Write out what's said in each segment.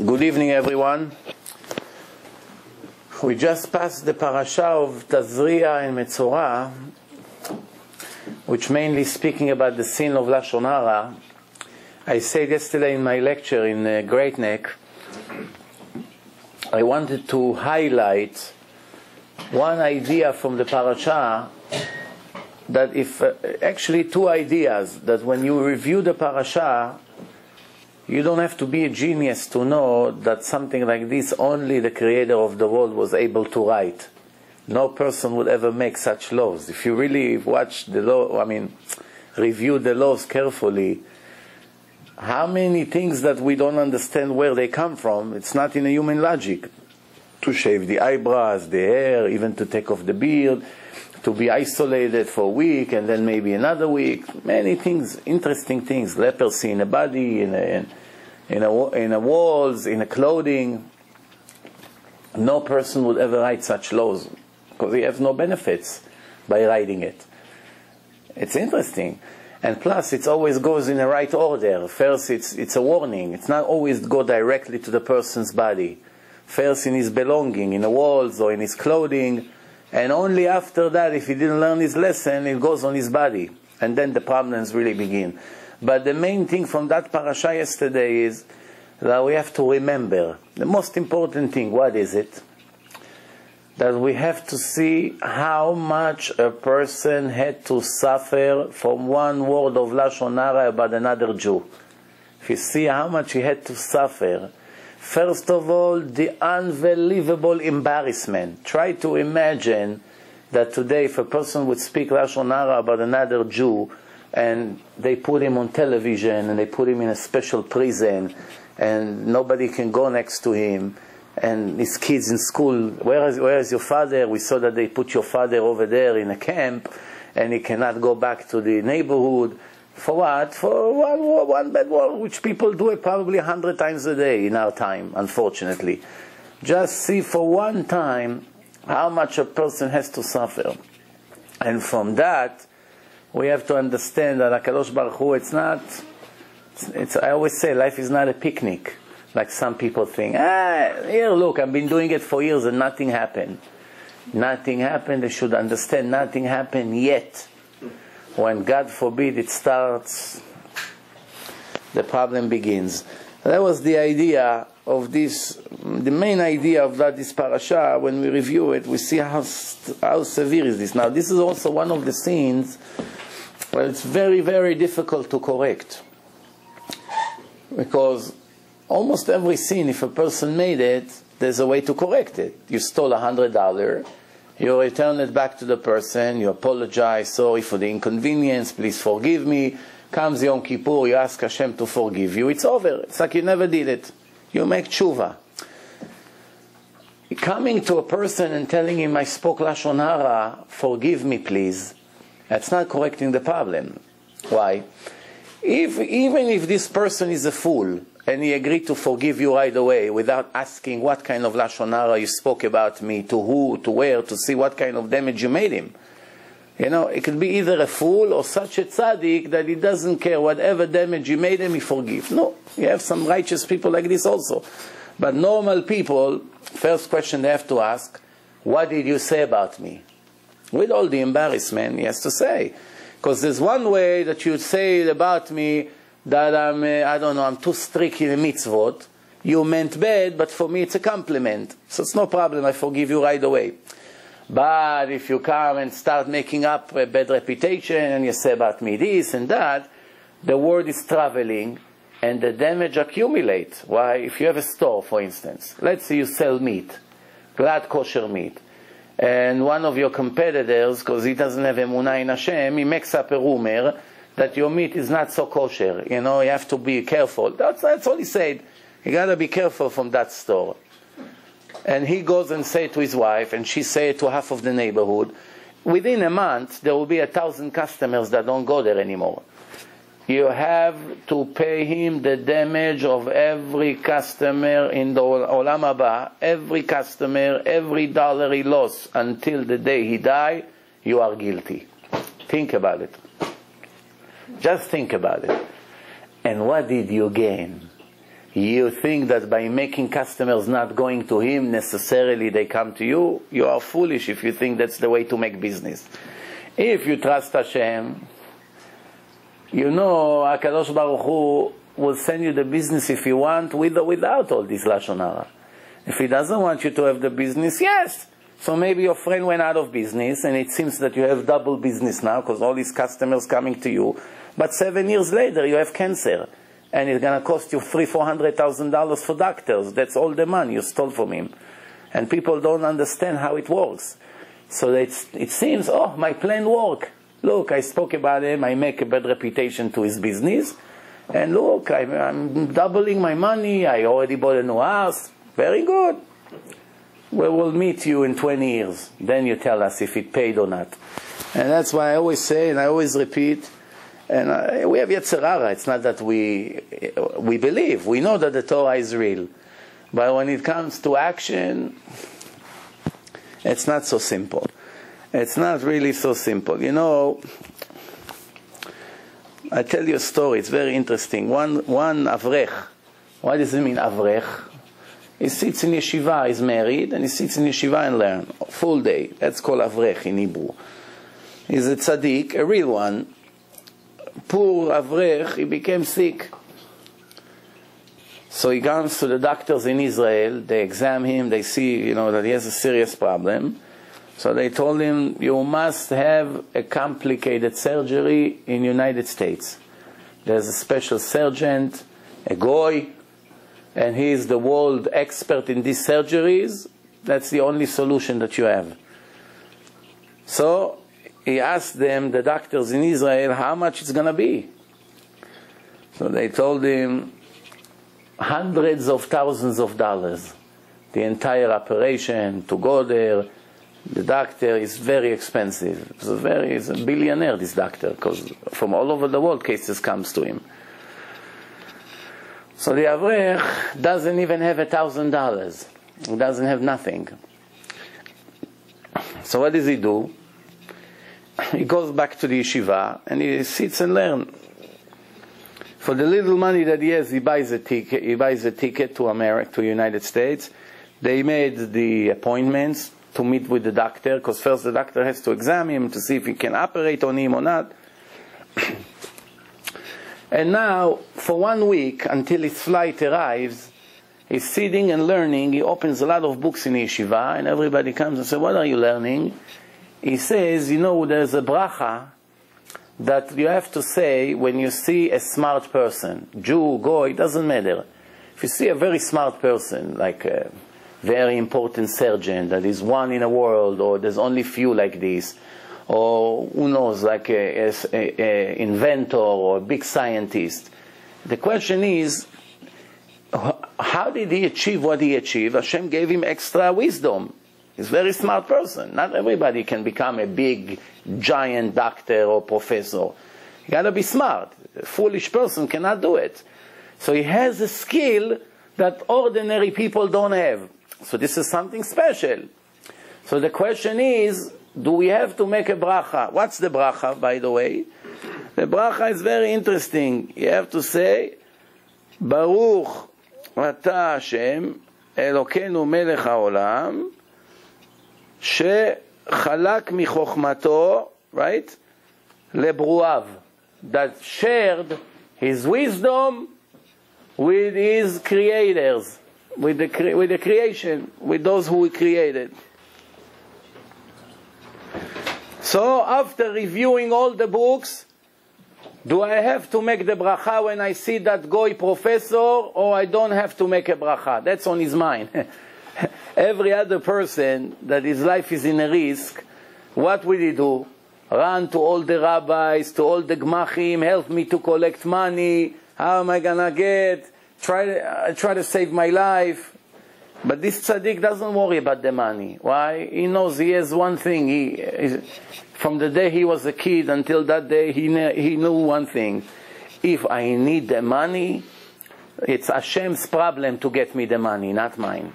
Good evening, everyone. We just passed the parasha of Tazria and Metzora, which mainly speaking about the sin of Lashon Hara. I said yesterday in my lecture in Great Neck, I wanted to highlight one idea from the parasha, that if actually two ideas, that when you review the parasha, you don't have to be a genius to know that something like this only the creator of the world was able to write. No person would ever make such laws. If you really watch the law, review the laws carefully, how many things that we don't understand where they come from, it's not in a human logic. To shave the eyebrows, the hair, even to take off the beard, to be isolated for a week and then maybe another week. Many things, interesting things. Leprosy in a body, in a walls, in a clothing. No person would ever write such laws because he has no benefits by writing it. It's interesting. And plus, it always goes in the right order. First, it's a warning. It's not always go directly to the person's body. First, in his belonging, in the walls or in his clothing. And only after that, if he didn't learn his lesson, it goes on his body. And then the problems really begin. But the main thing from that parasha yesterday is that we have to remember. The most important thing, what is it? That we have to see how much a person had to suffer from one word of Lashon Hara about another Jew. If you see how much he had to suffer, first of all, the unbelievable embarrassment. Try to imagine that today if a person would speak Lashon Hara about another Jew and they put him on television and they put him in a special prison and nobody can go next to him and his kids in school, where is your father? We saw that they put your father over there in a camp and he cannot go back to the neighborhood. For what? For one bad word, which people do it probably 100 times a day in our time, unfortunately. Just see for one time how much a person has to suffer. And from that, we have to understand that HaKadosh Baruch Hu, I always say, life is not a picnic, like some people think. Here, look, I've been doing it for years and nothing happened. Nothing happened. They should understand nothing happened yet. When, God forbid, it starts, the problem begins. That was the idea of this, the main idea of this parasha. When we review it, we see how severe is this. Now, this is also one of the sins where it's very, very difficult to correct. Because almost every sin, if a person made it, there's a way to correct it. You stole $100. You return it back to the person, you apologize, sorry for the inconvenience, please forgive me. Comes Yom Kippur, you ask Hashem to forgive you, it's over. It's like you never did it. You make tshuva. Coming to a person and telling him, I spoke Lashon Hara, forgive me please, that's not correcting the problem. Why? Even if this person is a fool, and he agreed to forgive you right away without asking what kind of Lashon Hara you spoke about me, to who, to where, to see what kind of damage you made him. You know, it could be either a fool or such a tzaddik that he doesn't care whatever damage you made him, he forgives. No, you have some righteous people like this also. But normal people, first question they have to ask, what did you say about me? With all the embarrassment he has to say. Because there's one way that you say about me, that I'm too strict in a mitzvot. You meant bad, but for me it's a compliment. So it's no problem, I forgive you right away. But if you come and start making up a bad reputation, and you say about me this and that, the word is traveling, and the damage accumulates. Why? If you have a store, for instance, let's say you sell meat, glad kosher meat, and one of your competitors, because he doesn't have emunah in Hashem, he makes up a rumor that your meat is not so kosher. You know, you have to be careful. That's all he said. You got to be careful from that store. And he goes and say to his wife, and she say it to half of the neighborhood. Within a month, there will be 1,000 customers that don't go there anymore. You have to pay him the damage of every customer in the Olam Haba. Every customer, every dollar he lost until the day he died, you are guilty. Think about it. Just think about it. And what did you gain? You think that by making customers not going to him, necessarily they come to you? You are foolish if you think that's the way to make business. If you trust Hashem, you know HaKadosh Baruch Hu will send you the business if you want, with or without all this Lashon Hara. If he doesn't want you to have the business, yes. So maybe your friend went out of business, and it seems that you have double business now, because all these customers coming to you, but 7 years later you have cancer, and it's going to cost you $300,000-$400,000 for doctors. That's all the money you stole from him. And people don't understand how it works. So it seems, oh, my plan worked. Look, I spoke about him, I make a bad reputation to his business, and look, I'm doubling my money, I already bought a new house. Very good. We will meet you in 20 years. Then you tell us if it paid or not. And that's why I always say, and I always repeat, and we have Yetzer Hara. It's not that we believe. We know that the Torah is real. But when it comes to action, it's not so simple. It's not really so simple. You know, I tell you a story. It's very interesting. One Avrech. What does it mean, Avrech? He sits in yeshiva, he's married, and he sits in yeshiva and learns. Full day. That's called Avrech in Hebrew. He's a tzaddik, a real one. Poor Avrech, he became sick. So he comes to the doctors in Israel, they examine him, they see, that he has a serious problem. So they told him, you must have a complicated surgery in the United States. There's a special surgeon, a goy, and he is the world expert in these surgeries. That's the only solution that you have. So he asked them, the doctors in Israel, how much it's going to be. So they told him, hundreds of thousands of dollars. The entire operation, to go there. The doctor is very expensive. He's a billionaire, this doctor, because from all over the world cases comes to him. So the Avrech doesn't even have $1,000. He doesn't have nothing. So what does he do? He goes back to the yeshiva and he sits and learns. For the little money that he has, he buys a ticket. He buys a ticket to America, to the United States. They made the appointments to meet with the doctor, because first the doctor has to examine him to see if he can operate on him or not. And now, for 1 week, until his flight arrives, he's sitting and learning. He opens a lot of books in yeshiva, and everybody comes and says, what are you learning? He says, there's a bracha that you have to say when you see a smart person, Jew, Goy, it doesn't matter. If you see a very smart person, like a very important surgeon that is one in the world, or there's only few like this, or who knows, like a inventor or a big scientist. The question is, how did he achieve what he achieved? Hashem gave him extra wisdom. He's a very smart person. Not everybody can become a big, giant doctor or professor. You got to be smart. A foolish person cannot do it. So he has a skill that ordinary people don't have. So this is something special. So the question is, do we have to make a bracha? What's the bracha, by the way? The bracha is very interesting. You have to say, Baruch Ata Hashem Elokeinu Melech HaOlam Shechalak Michochmato, right? Lebruav, that shared his wisdom with his creators, with the creation, with those who he created. So after reviewing all the books, do I have to make the bracha when I see that Goy professor, or I don't have to make a bracha? That's on his mind. Every other person that his life is in a risk, what will he do? Run to all the rabbis, to all the gmachim, help me to collect money, how am I gonna get? Try to save my life. But this tzaddik doesn't worry about the money. Why? He knows he has one thing. From the day he was a kid until that day, he knew one thing. If I need the money, it's Hashem's problem to get me the money, not mine.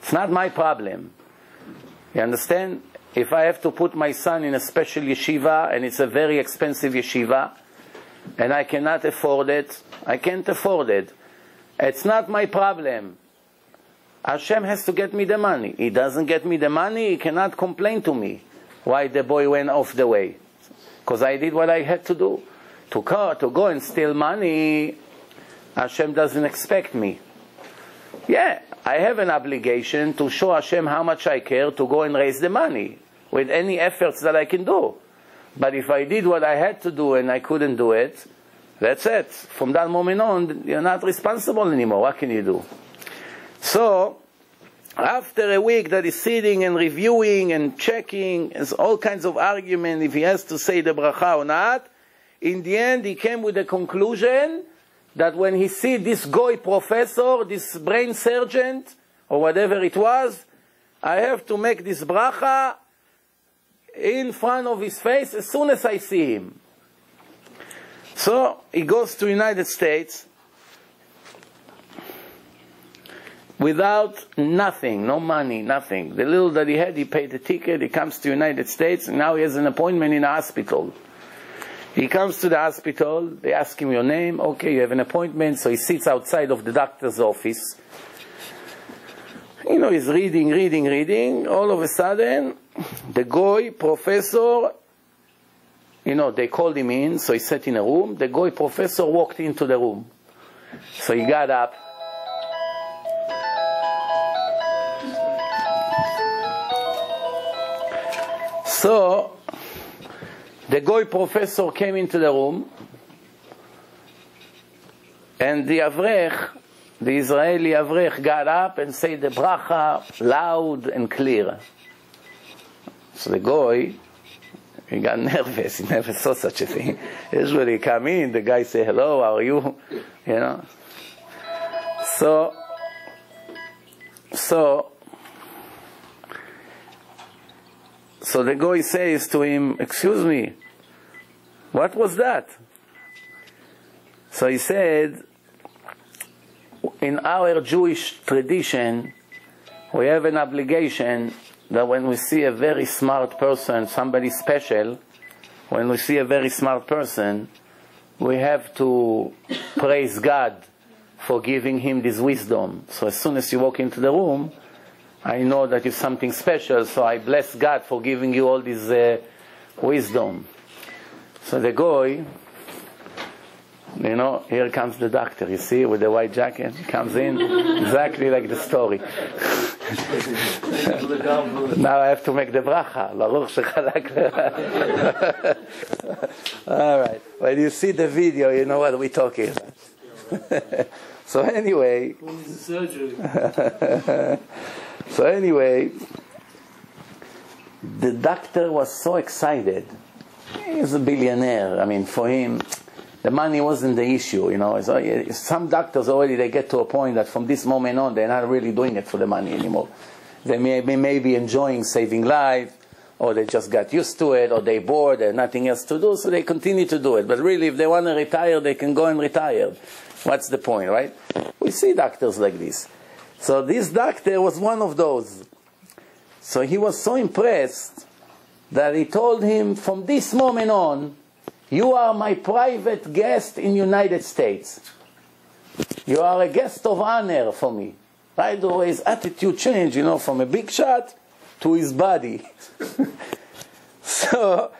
It's not my problem. You understand? If I have to put my son in a special yeshiva, and it's a very expensive yeshiva, and I cannot afford it, I can't afford it. It's not my problem. Hashem has to get me the money. He doesn't get me the money, he cannot complain to me why the boy went off the way. Because I did what I had to do. To go and steal money, Hashem doesn't expect me. Yeah, I have an obligation to show Hashem how much I care to go and raise the money with any efforts that I can do. But if I did what I had to do and I couldn't do it, that's it. From that moment on, you're not responsible anymore. What can you do? So, after a week that he's sitting and reviewing and checking, there's all kinds of argument if he has to say the bracha or not, in the end he came with the conclusion that when he see this goy professor, this brain surgeon, or whatever it was, I have to make this bracha in front of his face as soon as I see him. So he goes to United States without nothing, no money, nothing. The little that he had, he paid the ticket, he comes to United States, and now he has an appointment in a hospital. He comes to the hospital, they ask him your name, okay, you have an appointment, so he sits outside of the doctor's office. You know, he's reading, all of a sudden, the goy professor, you know, they called him in, so he sat in a room, the goy professor walked into the room. So he got up, so the goy professor came into the room, and the avrech, the Israeli avrech, got up and said the bracha loud and clear. So the goy, he got nervous. He never saw such a thing. Usually he come in, the guy say, hello, how are you? You know. So the goy says to him, excuse me, what was that? So he said, in our Jewish tradition, we have an obligation that when we see a very smart person, somebody special, when we see a very smart person, we have to praise God for giving him this wisdom. So as soon as you walk into the room, I know that it's something special, so I bless God for giving you all this wisdom. So the goy, you know, here comes the doctor, you see, with the white jacket, he comes in, exactly like the story. Now I have to make the bracha. All right, when you see the video, you know what we're talking about. So anyway, the doctor was so excited. He's a billionaire. I mean, for him, the money wasn't the issue, you know. So some doctors already, they get to a point that from this moment on, they're not really doing it for the money anymore. They may be enjoying saving lives, or they just got used to it, or they bored, there's nothing else to do, so they continue to do it. But really, if they want to retire, they can go and retire. What's the point, right? We see doctors like this. So this doctor was one of those. So he was so impressed that he told him, from this moment on, you are my private guest in United States. You are a guest of honor for me. Right away his attitude changed, you know, from a big shot to his body. So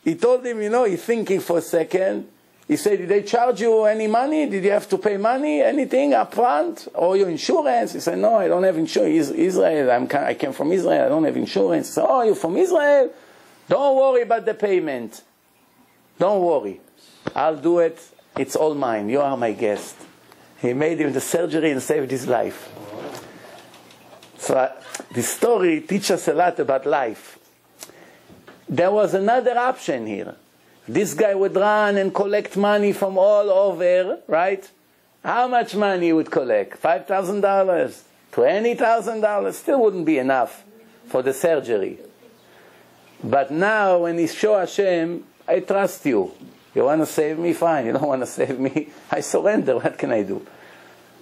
he told him, you know, he's thinking for a second. He said, did they charge you any money? Did you have to pay money, anything up front? Or your insurance? He said, no, I don't have insurance. Israel, I came from Israel, I don't have insurance. He said, oh, you're from Israel? Don't worry about the payment. Don't worry. I'll do it. It's all mine. You are my guest. He made him the surgery and saved his life. So this story teaches us a lot about life. There was another option here. This guy would run and collect money from all over, right? How much money he would collect? $5,000? $20,000? Still wouldn't be enough for the surgery. But now when he show Hashem, I trust you. You want to save me? Fine. You don't want to save me? I surrender. What can I do?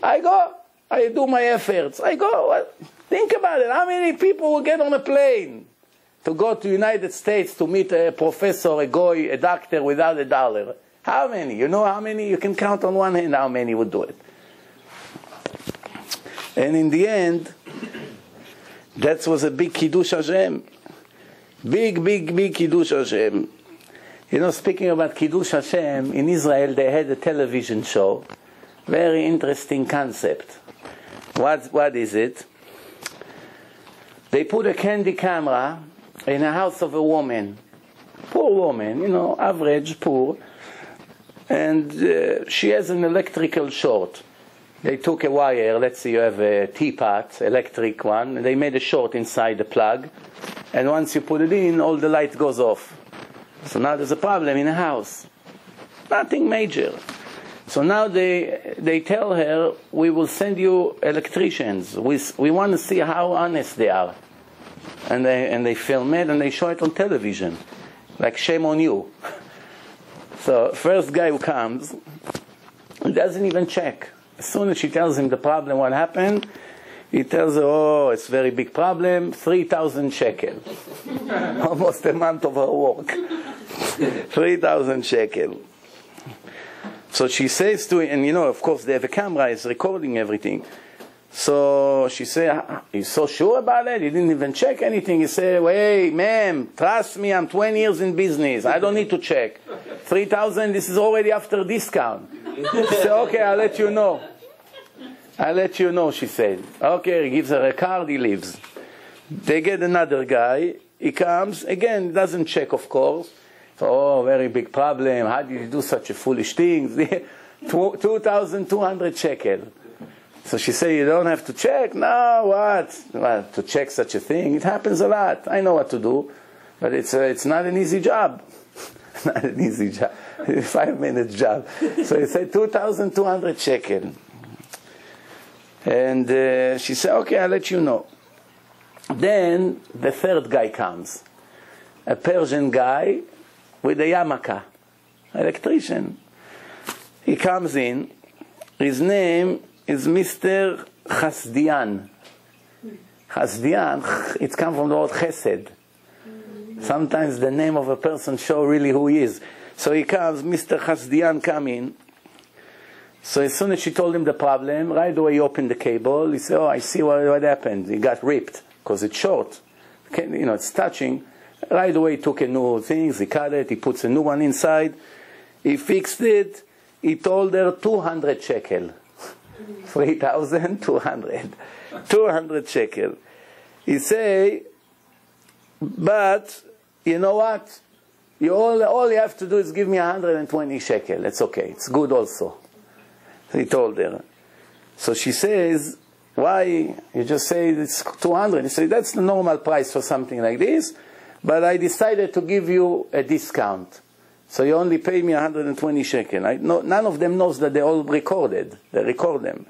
I go. I do my efforts. I go. Think about it. How many people will get on a plane to go to the United States to meet a professor, a goy, a doctor without $1? How many? You know how many? You can count on one hand how many would do it. And in the end, that was a big Kiddush Hashem. Big, big, big Kiddush Hashem. You know, speaking about Kiddush Hashem, in Israel they had a television show. Very interesting concept. What is it? They put a candy camera in a house of a woman. Poor woman, you know, average, poor. And she has an electrical short. They took a wire, let's say you have a teapot, electric one, and they made a short inside the plug. And once you put it in, all the light goes off. So now there's a problem in the house. Nothing major. So now they tell her, we will send you electricians. We want to see how honest they are. And they film it and they show it on television. Like, shame on you. So first guy who comes, he doesn't even check. As soon as she tells him the problem, what happened, he tells her, oh, it's a very big problem, 3,000 shekel. Almost a month of her work. 3,000 shekel. So she says to him, and you know, of course, they have a camera, it's recording everything. So she said, he's so sure about it, he didn't even check anything. He said, hey, ma'am, trust me, I'm 20 years in business, I don't need to check. 3,000, this is already after discount. She said, okay, I'll let you know. I'll let you know, she said. Okay, he gives her a card, he leaves. They get another guy, he comes, again, doesn't check, of course. Oh, very big problem, how did you do such a foolish thing? 2,200 shekel. So she said, you don't have to check? No, what? Well, to check such a thing, it happens a lot. I know what to do. But it's not an easy job. Not an easy job. 5-minute job. So he said 2,200 shekel. And she said, okay, I'll let you know. Then the third guy comes. A Persian guy with a yarmulke. Electrician. He comes in. His name is Mr. Chasdian. Chasdian, it comes from the word chesed. Sometimes the name of a person shows really who he is. So he comes, Mr. Chasdian come in. So as soon as she told him the problem, right away he opened the cable. He said, oh, I see what happened. He got ripped because it's short. You know, it's touching. Right away he took a new thing, he cut it, he puts a new one inside. He fixed it. He told her 200 shekel. 3,200. 200 shekel. He say, but you know what? All you have to do is give me 120 shekel. It's okay. It's good also. He told her. So she says, why? You just say it's 200. He said, that's the normal price for something like this, but I decided to give you a discount. So you only pay me 120 shekel. None of them knows that they all recorded. They record them.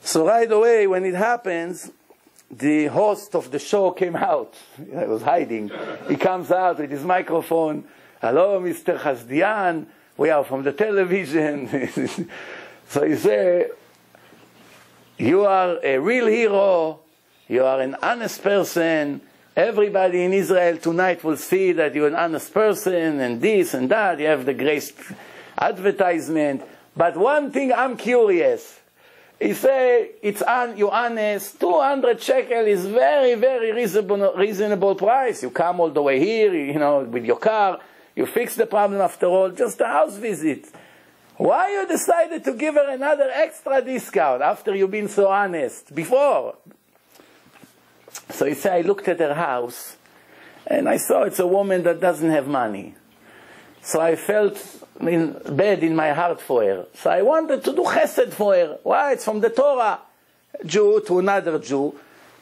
So right away, when it happens, the host of the show came out. I was hiding. He comes out with his microphone. Hello, Mr. Chasdian. We are from the television. So he said, you are a real hero. You are an honest person. Everybody in Israel tonight will see that you're an honest person and this and that. You have the great advertisement. But one thing I'm curious. He said, you're honest. 200 shekel is very, very reasonable price. You come all the way here, you know, with your car. You fix the problem after all. Just a house visit. Why you decided to give her another extra discount after you've been so honest before? So he said, I looked at her house, and I saw it's a woman that doesn't have money. So I felt bad in my heart for her. So I wanted to do chesed for her. Why? It's from the Torah. Jew to another Jew.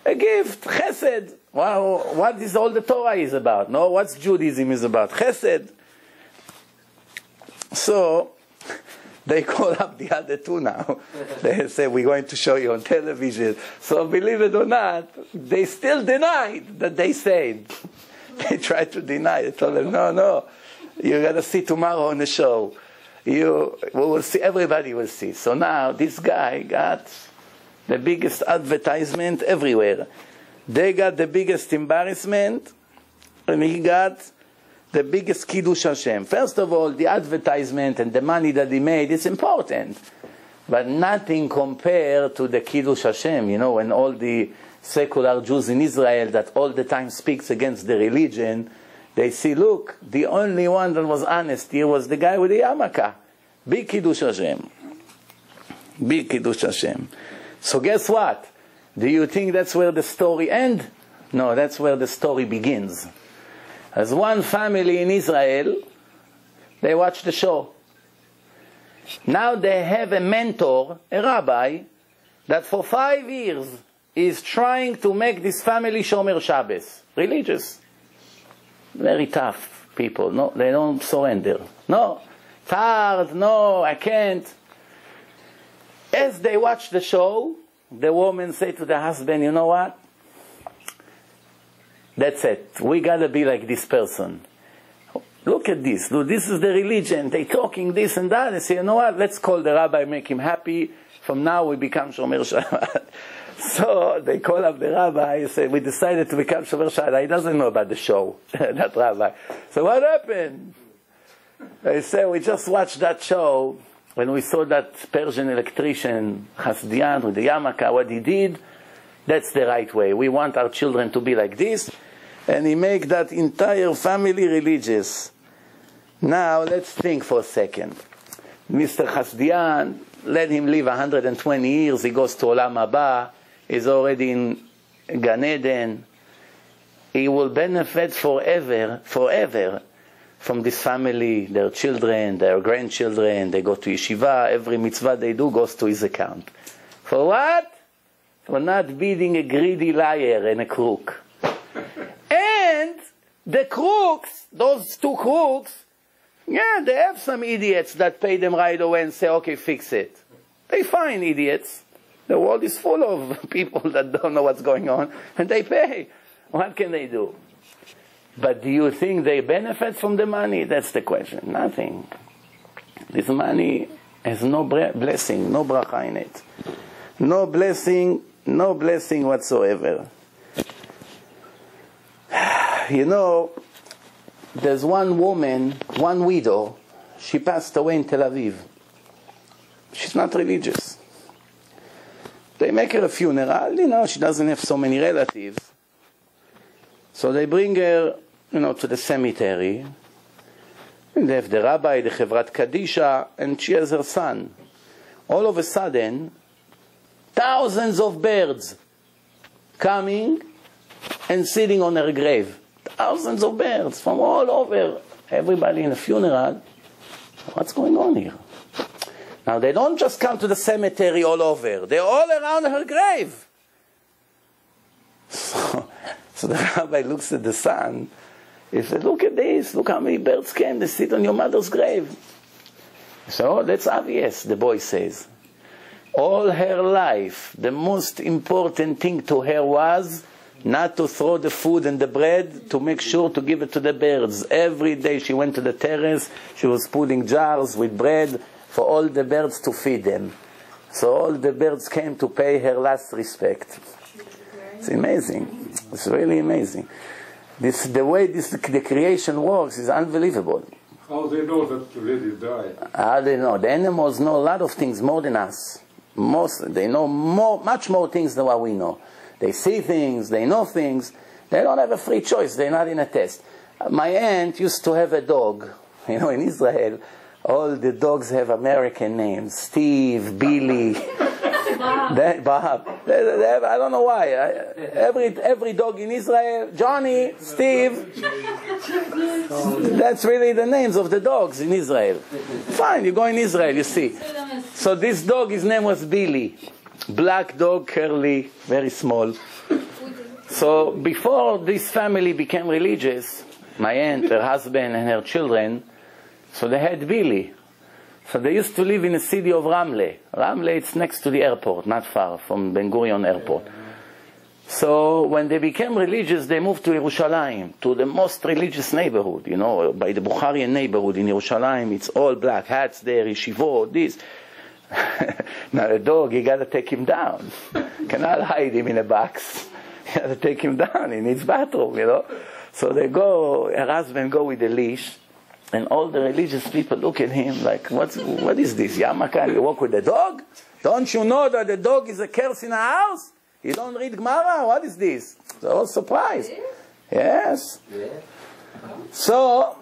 A gift, chesed. Wow, what is all the Torah is about? No, what's Judaism is about? Chesed. So they call up the other two now. They say, we're going to show you on television. So believe it or not, they still denied that they said. They tried to deny it. Told them, no, you're going to see tomorrow on the show. We will see, everybody will see. So now this guy got the biggest advertisement everywhere. They got the biggest embarrassment, and he got the biggest Kiddush Hashem. First of all, the advertisement and the money that he made is important. but nothing compared to the Kiddush Hashem, you know, when all the secular Jews in Israel that all the time speaks against the religion, they see, look, the only one that was honest here was the guy with the yarmulke. Big Kiddush Hashem. Big Kiddush Hashem. So guess what? Do you think that's where the story ends? No, that's where the story begins. As one family in Israel, they watch the show. Now they have a mentor, a rabbi, that for 5 years is trying to make this family Shomer Shabbos. Religious. Very tough people. No, they don't surrender. No, it's hard. No, I can't. As they watch the show, the woman say to the husband, you know what? That's it. We gotta be like this person. Look at this. Look, this is the religion. They talking this and that. They say, you know what? Let's call the rabbi, make him happy. From now we become Shomer Shabbat. So they call up the rabbi. He said, we decided to become Shomer Shabbat. He doesn't know about the show, that rabbi. So what happened? They said, we just watched that show. When we saw that Persian electrician, Hasdian, with the yarmulke, what he did, that's the right way. We want our children to be like this. And he make that entire family religious. Now, let's think for a second. Mr. Hasdian, let him live 120 years. He goes to Olam Haba. He's already in Gan Eden. He will benefit forever from this family, their children, their grandchildren. They go to yeshiva. Every mitzvah they do goes to his account. For what? For not being a greedy liar and a crook. And the crooks, those two crooks, yeah, they have some idiots that pay them right away and say, okay, fix it. They find idiots. The world is full of people that don't know what's going on, and they pay. What can they do? But do you think they benefit from the money? That's the question. Nothing. This money has no blessing, no bracha in it. No blessing whatsoever. You know, there's one woman, one widow, she passed away in Tel Aviv. She's not religious. They make her a funeral, you know, she doesn't have so many relatives. So they bring her, you know, to the cemetery. And they have the rabbi, the Chevrat Kadisha, and she has her son. All of a sudden, thousands of birds coming and sitting on her grave. Thousands of birds from all over. Everybody in a funeral. What's going on here? Now, they don't just come to the cemetery all over. They're all around her grave. So the rabbi looks at the son. He said, look at this. Look how many birds came. They sit on your mother's grave. So that's obvious, the boy says. All her life, the most important thing to her was not to throw the food and the bread, to make sure to give it to the birds. Every day she went to the terrace, she was putting jars with bread for all the birds to feed them. So all the birds came to pay her last respect. It's amazing. It's really amazing. The way the creation works is unbelievable. How they know that the lady died? How they know? The animals know a lot of things more than us. They know much more things than what we know. They see things, they know things. They don't have a free choice. They're not in a test. My aunt used to have a dog. You know, in Israel, all the dogs have American names. Steve, Billy, Bob. I don't know why. Every dog in Israel, Johnny, Steve. That's really the names of the dogs in Israel. Fine, you go in Israel, you see. So this dog, his name was Billy. Black dog, curly, very small. So before this family became religious, my aunt, her husband, and her children, so they had Billy. So they used to live in the city of Ramle. Ramle, it's next to the airport, not far from Ben Gurion Airport. So when they became religious, they moved to Yerushalayim, to the most religious neighborhood, you know, by the Bukharian neighborhood in Yerushalayim. It's all black hats there, yeshivot, this. Now the dog, you got to take him down. Cannot hide him in a box. You got to take him down. He needs bathroom, you know. So they go, her husband go with a leash, And all the religious people look at him like, what is this? Yamakan, you walk with a dog? Don't you know that the dog is a curse in a house? You don't read Gemara? What is this? They're all surprised. Yes. So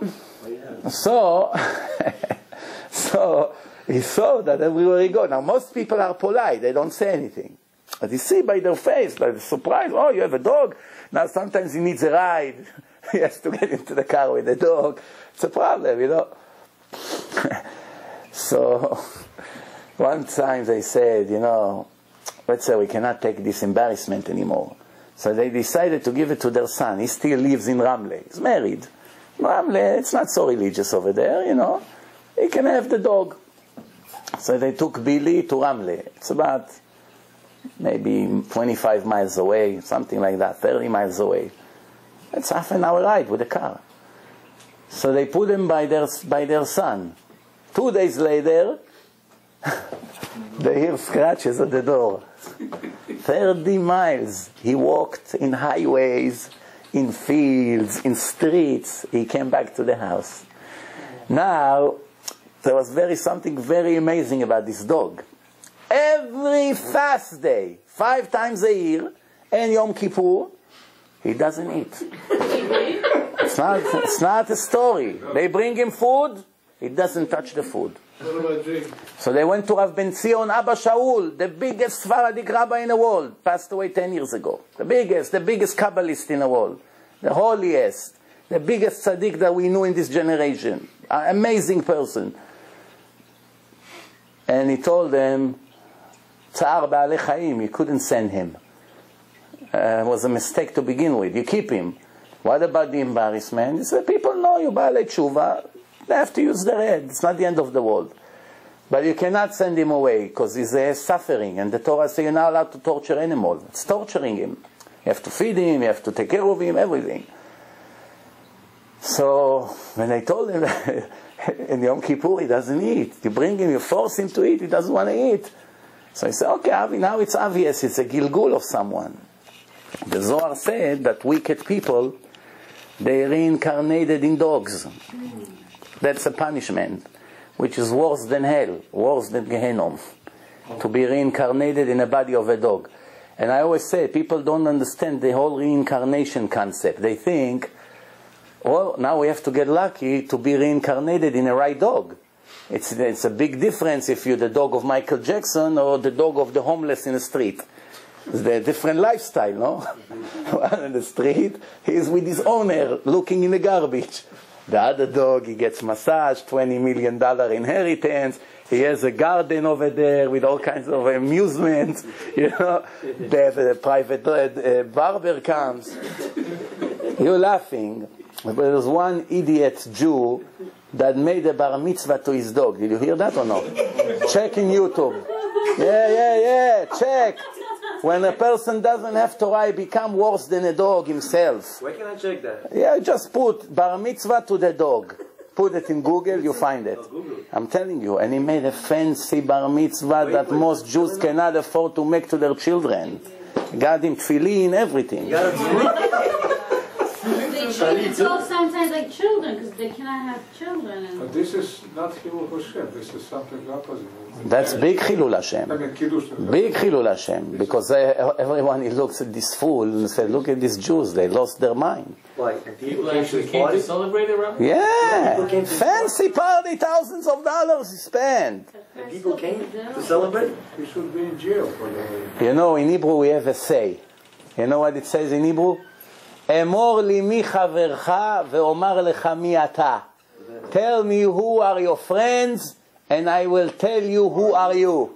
he saw that everywhere he goes. Now most people are polite, they don't say anything. But you see by their face, like the surprise, oh, you have a dog? Now sometimes he needs a ride. He has to get into the car with the dog. It's a problem, you know. So one time they said, you know, let's say we cannot take this embarrassment anymore. So they decided to give it to their son. He still lives in Ramle. He's married. Ramle, it's not so religious over there, you know. He can have the dog. So they took Billy to Ramle. It's about maybe 25 miles away, something like that, 30 miles away. It's half an hour ride with a car. So they put him by their son. 2 days later, they hear scratches at the door. 30 miles. He walked in highways, in fields, in streets. He came back to the house. Now, there was something very amazing about this dog. Every fast day, 5 times a year, and Yom Kippur, he doesn't eat. It's not a story. They bring him food, he doesn't touch the food. So they went to Rav Ben Zion Abba Shaul, the biggest Sephardic rabbi in the world, passed away 10 years ago. The biggest Kabbalist in the world, the holiest, the biggest tzaddik that we knew in this generation. An amazing person. And he told them, Tzar Ba'alei Chaim, you couldn't send him. It was a mistake to begin with. You keep him. What about the embarrassment? He said, people know you Ba'alei Tshuva. They have to use their head. It's not the end of the world. But you cannot send him away because he's suffering. And the Torah says you're not allowed to torture animals. It's torturing him. You have to feed him. You have to take care of him. Everything. So when I told him in Yom Kippur he doesn't eat. You bring him, you force him to eat. He doesn't want to eat. So I said, okay, Avi, now it's obvious. It's a gilgul of someone. The Zohar said that wicked people, they reincarnated in dogs. That's a punishment, which is worse than hell, worse than Gehenom, to be reincarnated in a body of a dog. And I always say, people don't understand the whole reincarnation concept. They think, well, now we have to get lucky to be reincarnated in a right dog. It's a big difference if you're the dog of Michael Jackson or the dog of the homeless in the street. It's a different lifestyle, no? One in the street, he's with his owner looking in the garbage. The other dog, he gets massage, $20 million inheritance. He has a garden over there with all kinds of amusements. You know, the private barber comes. You're laughing. But there's one idiot Jew that made a bar mitzvah to his dog. Did you hear that or no? Check in YouTube. Yeah, check. When a person doesn't have Torah, he becomes worse than a dog himself. Where can I check that? Yeah, just put bar mitzvah to the dog. Put it in Google, you find it. I'm telling you. And he made a fancy bar mitzvah that most Jews cannot afford to make to their children. Got him tefillin, everything. They talk sometimes like children because they cannot have children. But this is not Chilul Hashem. This is something opposite. That's big Chilul Hashem. Big Chilul Hashem. Because everyone looks at this fool and says, look at these Jews. They lost their mind. Like, people actually came to celebrate it, Rabbi? Yeah. Fancy party, thousands of dollars spent. And people came to celebrate? He should be in jail for the... You know, in Hebrew we have a say. You know what it says in Hebrew? אמור לי מי חברך ואומר לך מי אתה. Tell me who are your friends and I will tell you who are you.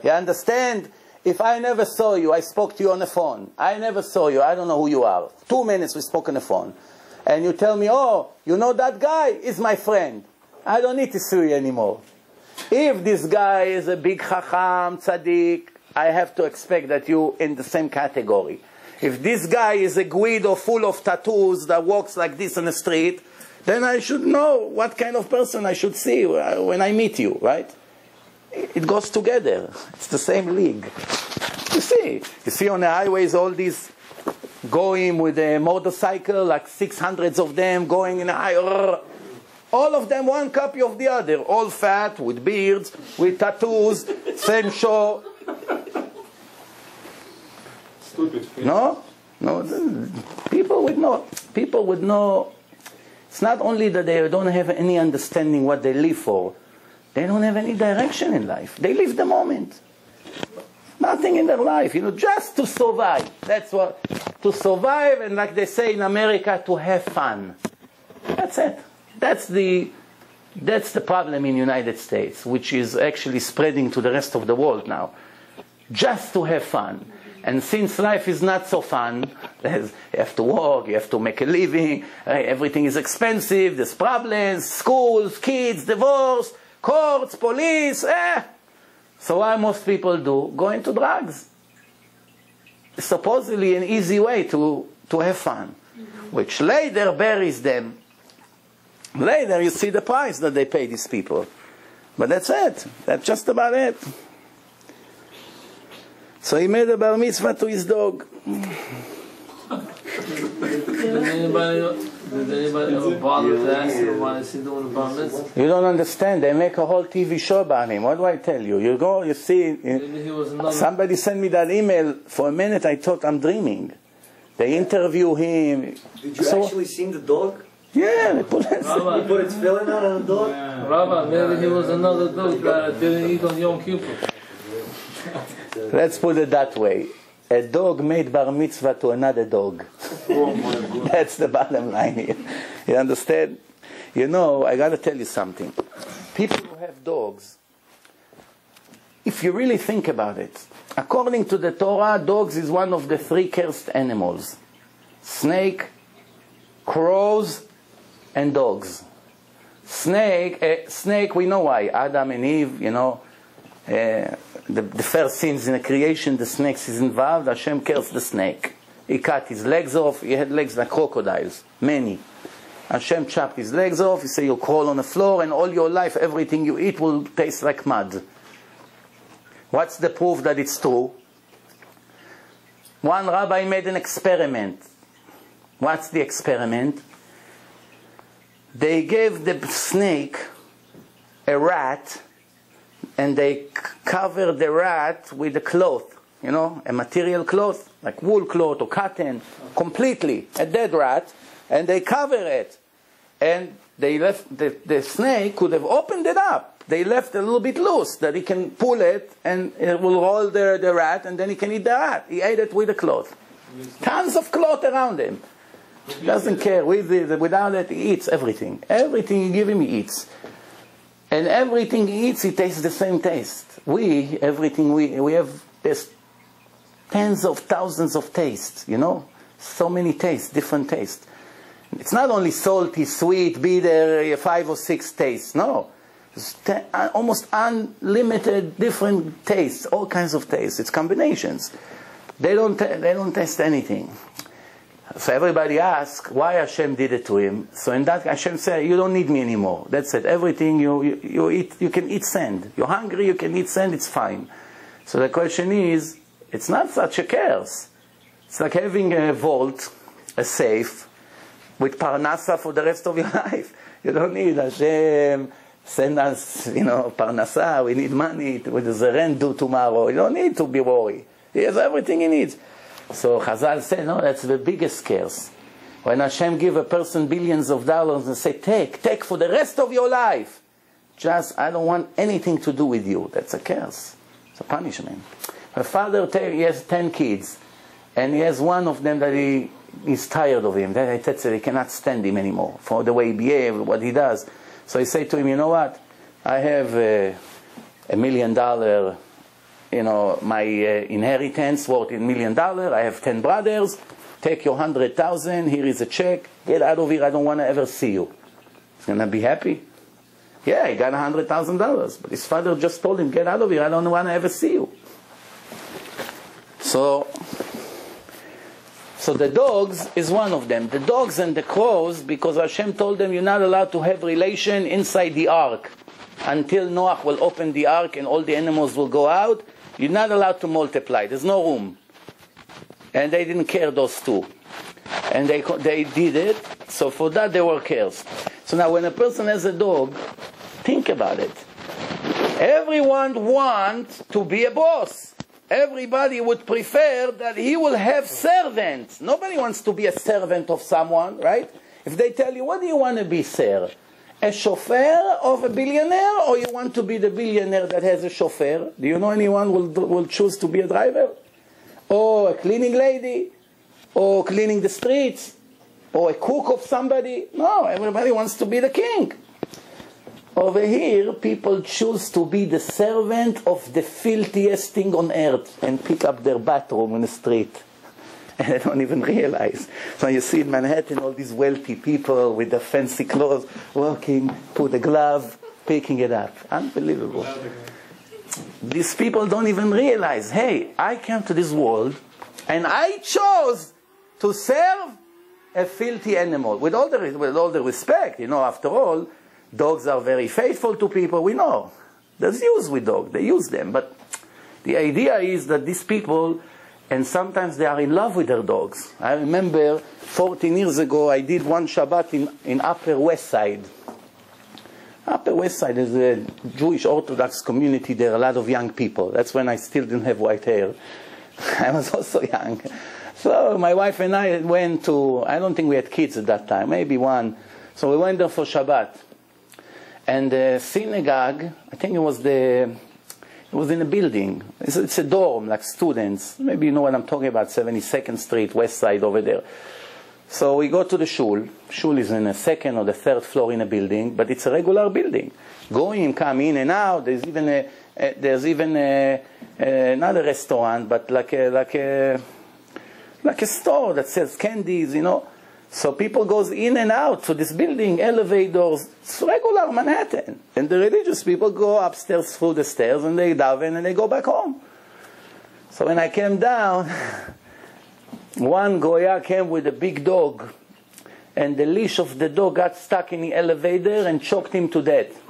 You understand? If I never saw you, I spoke to you on the phone. I never saw you, I don't know who you are. 2 minutes we spoke on the phone. And you tell me, oh, you know that guy is my friend. I don't need to see you anymore. If this guy is a big chacham, tzaddik, I have to expect that you in the same category. If this guy is a Guido full of tattoos that walks like this on the street, then I should know what kind of person I should see when I meet you, right? It goes together. It's the same league. You see on the highways all these going with a motorcycle, like 600 of them going in a high, All of them one copy of the other. All fat, with beards, with tattoos, same show. Stupid thing. No? No. People would know. It's not only that they don't have any understanding what they live for. They don't have any direction in life. They live the moment. Nothing in their life, just to survive. That's what, to survive, and like they say in America, to have fun. That's it. That's the problem in the United States, which is actually spreading to the rest of the world now. Just to have fun. And since life is not so fun, you have to work, you have to make a living, everything is expensive, there's problems, schools, kids, divorce, courts, police, So what most people do? Go into drugs. Supposedly an easy way to have fun, which later buries them. Later you see the price that they pay these people. But that's it. That's just about it. So he made a bar mitzvah to his dog. Did anybody ever bother to ask him why is he doing the bar mitzvah? You don't understand. They make a whole TV show about him. What do I tell you? You go, you see. Somebody sent me that email. For a minute I thought I'm dreaming. They interview him. Did you actually see the dog? Yeah, they put He put its filling out on the dog? Yeah. Rabbi, maybe he was another dog that didn't eat on Yom Kippur. Let's put it that way. A dog made bar mitzvah to another dog. Oh my God. That's the bottom line here. You understand? I got to tell you something. People who have dogs, if you really think about it, according to the Torah, dogs is one of the 3 cursed animals. Snake, crows, and dogs. Snake, we know why. Adam and Eve, the first sins in the creation, the snakes is involved. Hashem cursed the snake. He cut his legs off. He had legs like crocodiles, many. Hashem chopped his legs off. He said, you'll crawl on the floor, and all your life, everything you eat will taste like mud. What's the proof that it's true? One rabbi made an experiment. What's the experiment? They gave the snake a rat, and they covered the rat with a cloth, a material cloth, like wool cloth or cotton, completely, a dead rat, and they cover it. And they left, the snake could have opened it up. They left it a little bit loose, that he can pull it, and it will roll the rat, and then he can eat the rat. He ate it with a cloth. Tons of cloth around him. Doesn't care, with it, without it, he eats everything. Everything you give him, he eats. And everything he eats, he tastes the same taste. We have this tens of thousands of tastes, so many tastes, different tastes. It's not only salty, sweet, bitter, 5 or 6 tastes, no. It's almost unlimited different tastes, all kinds of tastes. It's combinations. They don't taste anything. So everybody asks why Hashem did it to him. So in that, Hashem said, you don't need me anymore. That's it. Everything you eat, you can eat sand. You're hungry, you can eat sand, it's fine. So the question is, it's not such a curse. It's like having a vault, a safe, with parnasa for the rest of your life. You don't need Hashem, send us, parnasa, we need money, what does the rent do tomorrow? You don't need to be worried. He has everything he needs. So Chazal said, no, that's the biggest curse. When Hashem give a person billions of dollars and say, take for the rest of your life. I don't want anything to do with you. That's a curse. It's a punishment. My father, he has 10 kids. And he has one of them that he's tired of him. That he cannot stand him anymore for the way he behaves, what he does. So he said to him, you know what? I have $1 million, my inheritance worth $1 million. I have 10 brothers. Take your 100,000. Here is a check. Get out of here. I don't want to ever see you. He's going to be happy. Yeah, he got $100,000. But his father just told him, get out of here. I don't want to ever see you. So the dogs is one of them. The dogs and the crows, because Hashem told them you're not allowed to have relation inside the ark. Until Noah will open the ark and all the animals will go out, you're not allowed to multiply. There's no room. And they didn't care, those two. And they did it, so for that they were cursed. So now when a person has a dog, think about it. Everyone wants to be a boss. Everybody would prefer that he will have servants. Nobody wants to be a servant of someone, right? If they tell you, what do you want to be, sir? A chauffeur of a billionaire, or you want to be the billionaire that has a chauffeur? Do you know anyone who will choose to be a driver? Or a cleaning lady? Or cleaning the streets? Or a cook of somebody? No, everybody wants to be the king. Over here, people choose to be the servant of the filthiest thing on earth and pick up their bathroom in the street. And they don't even realize. So you see in Manhattan all these wealthy people with the fancy clothes walking, put a glove, picking it up. Unbelievable. These people don't even realize, hey, I came to this world and I chose to serve a filthy animal. With all the respect, after all, dogs are very faithful to people, we know. There's use with dogs, they use them. But the idea is that these people, and sometimes they are in love with their dogs. I remember 14 years ago, I did one Shabbat in Upper West Side. Upper West Side is a Jewish Orthodox community. There are a lot of young people. That's when I still didn't have white hair. I was also young. So my wife and I went to, I don't think we had kids at that time, maybe one. So we went there for Shabbat. And the synagogue, I think it was in a building. It's a dorm, like students. Maybe you know what I'm talking about, 72nd Street, West Side over there. So we go to the shul. Shul is in the second or the third floor in a building, but it's a regular building. Go in, come in and out. There's even another restaurant, but like a store that sells candies, So people goes in and out to this building, elevators. It's regular Manhattan. And the religious people go upstairs through the stairs and they daven and they go back home. So when I came down, one Goya came with a big dog, and the leash of the dog got stuck in the elevator and choked him to death.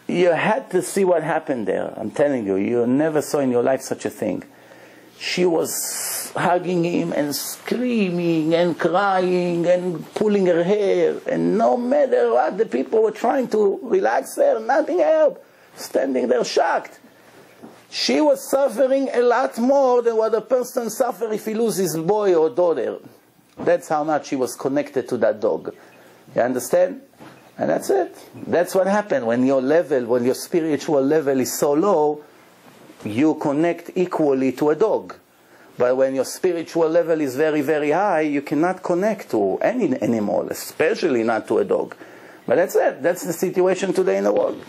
You had to see what happened there. I'm telling you, you never saw in your life such a thing. She was hugging him and screaming and crying and pulling her hair, and no matter what, the people were trying to relax her, nothing helped, standing there shocked. She was suffering a lot more than what a person suffers if he loses his boy or daughter. That's how much she was connected to that dog. You understand? And that's it. That's what happened when your spiritual level is so low, you connect equally to a dog. But when your spiritual level is very, very high, you cannot connect to any animal, especially not to a dog. But that's it. That's the situation today in the world.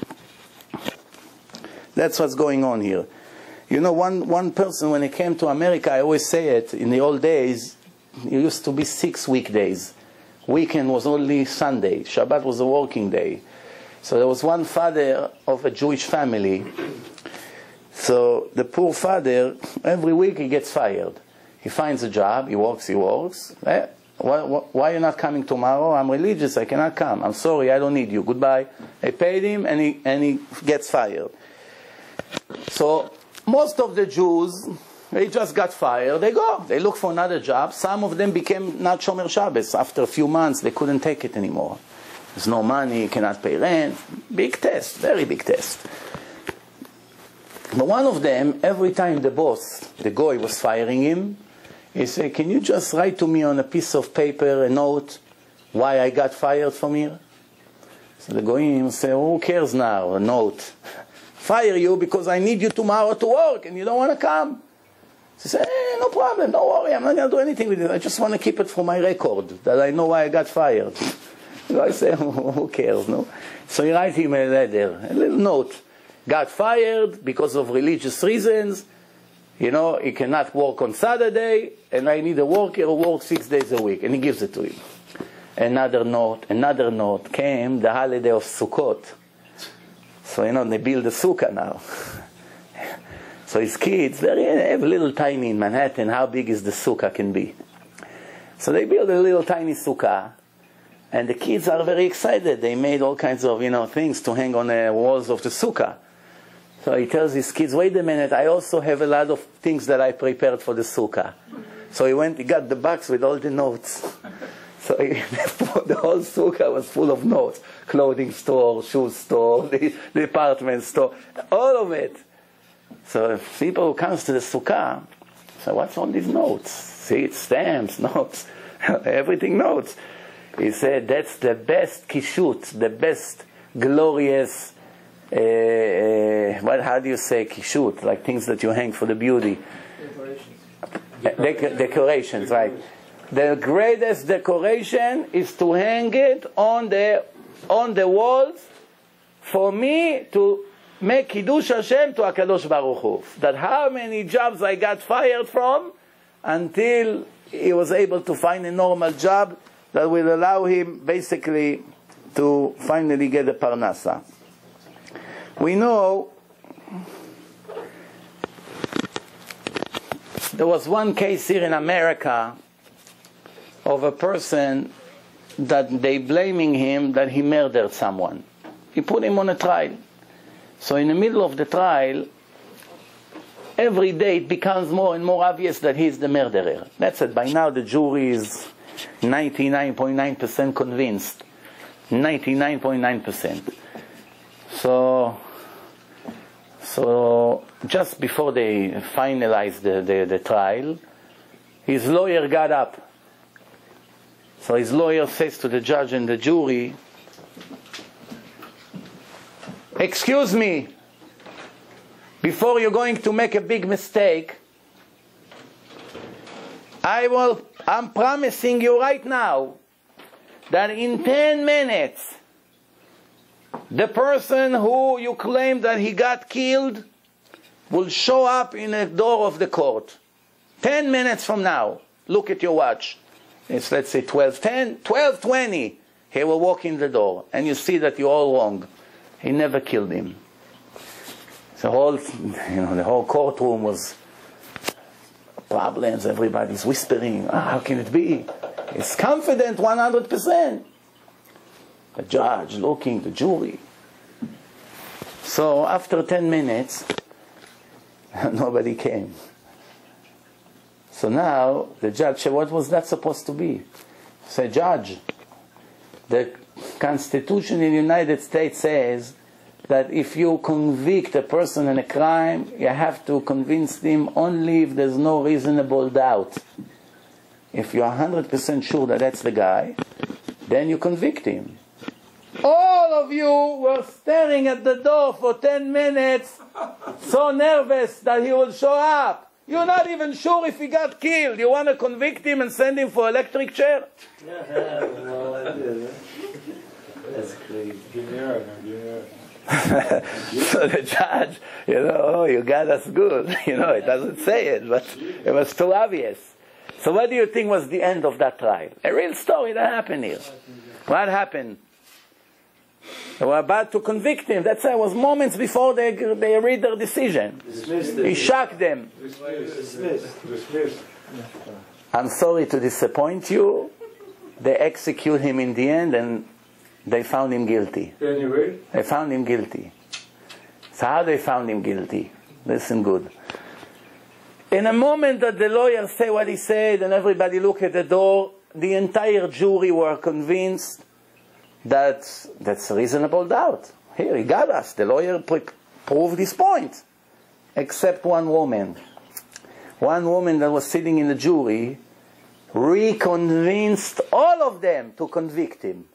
That's what's going on here. One person, when he came to America, I always say it, in the old days, it used to be 6 weekdays. Weekend was only Sunday. Shabbat was a working day. So there was one father of a Jewish family. So the poor father, every week he gets fired. He finds a job, he works. Why are you not coming tomorrow? I'm religious, I cannot come. I'm sorry, I don't need you. Goodbye. They paid him and he gets fired. So most of the Jews, they just got fired, they go. They look for another job. Some of them became not Shomer Shabbos. After a few months, they couldn't take it anymore. There's no money, cannot pay rent. Big test, very big test. But one of them, every time the boss, the guy, was firing him, he said, can you just write to me on a piece of paper, a note, why I got fired from here? So the guy said, who cares now, a note? Fire you because I need you tomorrow to work and you don't want to come. He said, no problem, don't worry, I'm not going to do anything with it. I just want to keep it for my record, that I know why I got fired. The guy said, who cares, no? So he writes him a letter, a little note. Got fired because of religious reasons. He cannot work on Saturday, and I need a worker who works 6 days a week. And he gives it to him. Another note. Came the holiday of Sukkot. So, they build a sukkah now. So his kids, they have a little tiny in Manhattan. How big is the sukkah can be? So they build a little tiny sukkah. And the kids are very excited. They made all kinds of, things to hang on the walls of the sukkah. So he tells his kids, wait a minute, I also have a lot of things that I prepared for the sukkah. So he got the box with all the notes. So the whole sukkah was full of notes. Clothing store, shoe store, the department store, all of it. So if people who comes to the sukkah, so what's on these notes? See, it's stamps, notes, everything notes. He said that's the best kishut, the best glorious, how do you say kishut? Like things that you hang for the beauty. Decorations, right. The greatest decoration is to hang it on the walls for me to make Kiddush Hashem to HaKadosh Baruch Hu. That how many jobs I got fired from until he was able to find a normal job that will allow him basically to finally get a parnasa. We know there was one case here in America of a person that they blaming him that he murdered someone. He put him on a trial. So in the middle of the trial, every day it becomes more and more obvious that he's the murderer. That's it. By now the jury is 99.9% convinced. 99.9%. So just before they finalized the trial, his lawyer got up. So his lawyer says to the judge and the jury, "Excuse me, before you're going to make a big mistake, I'm promising you right now that in 10 minutes, the person who you claim that he got killed will show up in the door of the court. 10 minutes from now. Look at your watch. It's, let's say, 12:10, 12:20. He will walk in the door, and you see that you're all wrong. He never killed him." The whole courtroom was problems. Everybody's whispering, "How can it be?" It's confident 100%. The judge looking, the jury. So after 10 minutes, nobody came. So now the judge said, "What was that supposed to be?" Say, "Judge, the Constitution in the United States says that if you convict a person in a crime, you have to convince him only if there's no reasonable doubt. If you're 100% sure that that's the guy, then you convict him. All of you were staring at the door for 10 minutes, so nervous that he will show up. You're not even sure if he got killed. You want to convict him and send him for electric chair?" That's crazy. Give me a So the judge, you got us good. It doesn't say it, but it was too obvious. So what do you think was the end of that trial? A real story that happened here. What happened? They were about to convict him. That's why it was moments before they read their decision. He shocked them. Dismissed. I'm sorry to disappoint you. They execute him in the end, and they found him guilty. Anyway, They found him guilty. So how they found him guilty? Listen good. In a moment that the lawyer said what he said and everybody looked at the door, the entire jury were convinced that that's a reasonable doubt. Here, he got us. The lawyer proved his point. Except one woman. One woman that was sitting in the jury reconvinced all of them to convict him.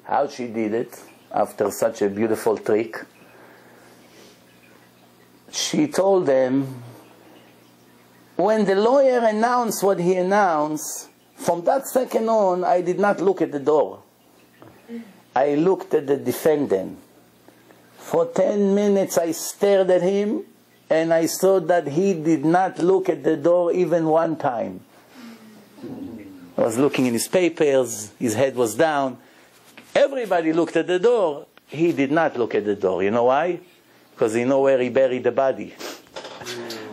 How she did it, after such a beautiful trick? She told them, when the lawyer announced what he announced, from that second on, I did not look at the door. I looked at the defendant. For 10 minutes I stared at him, and I saw that he did not look at the door even one time. I was looking in his papers, his head was down. Everybody looked at the door. He did not look at the door. You know why? Because he knows where he buried the body.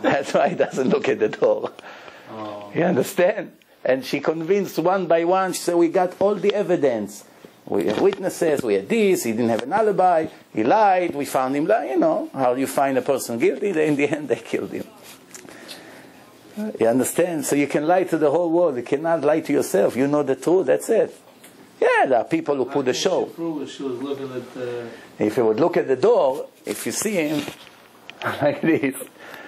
That's why he doesn't look at the door. You understand? And she convinced one by one. She said, we got all the evidence. We have witnesses, we had this, he didn't have an alibi, he lied, we found him lying. You know, how you find a person guilty, in the end they killed him. You understand? So you can lie to the whole world. You cannot lie to yourself. You know the truth. That's it. Yeah, there are people who put a show. She was looking at If you would look at the door, if you see him like this,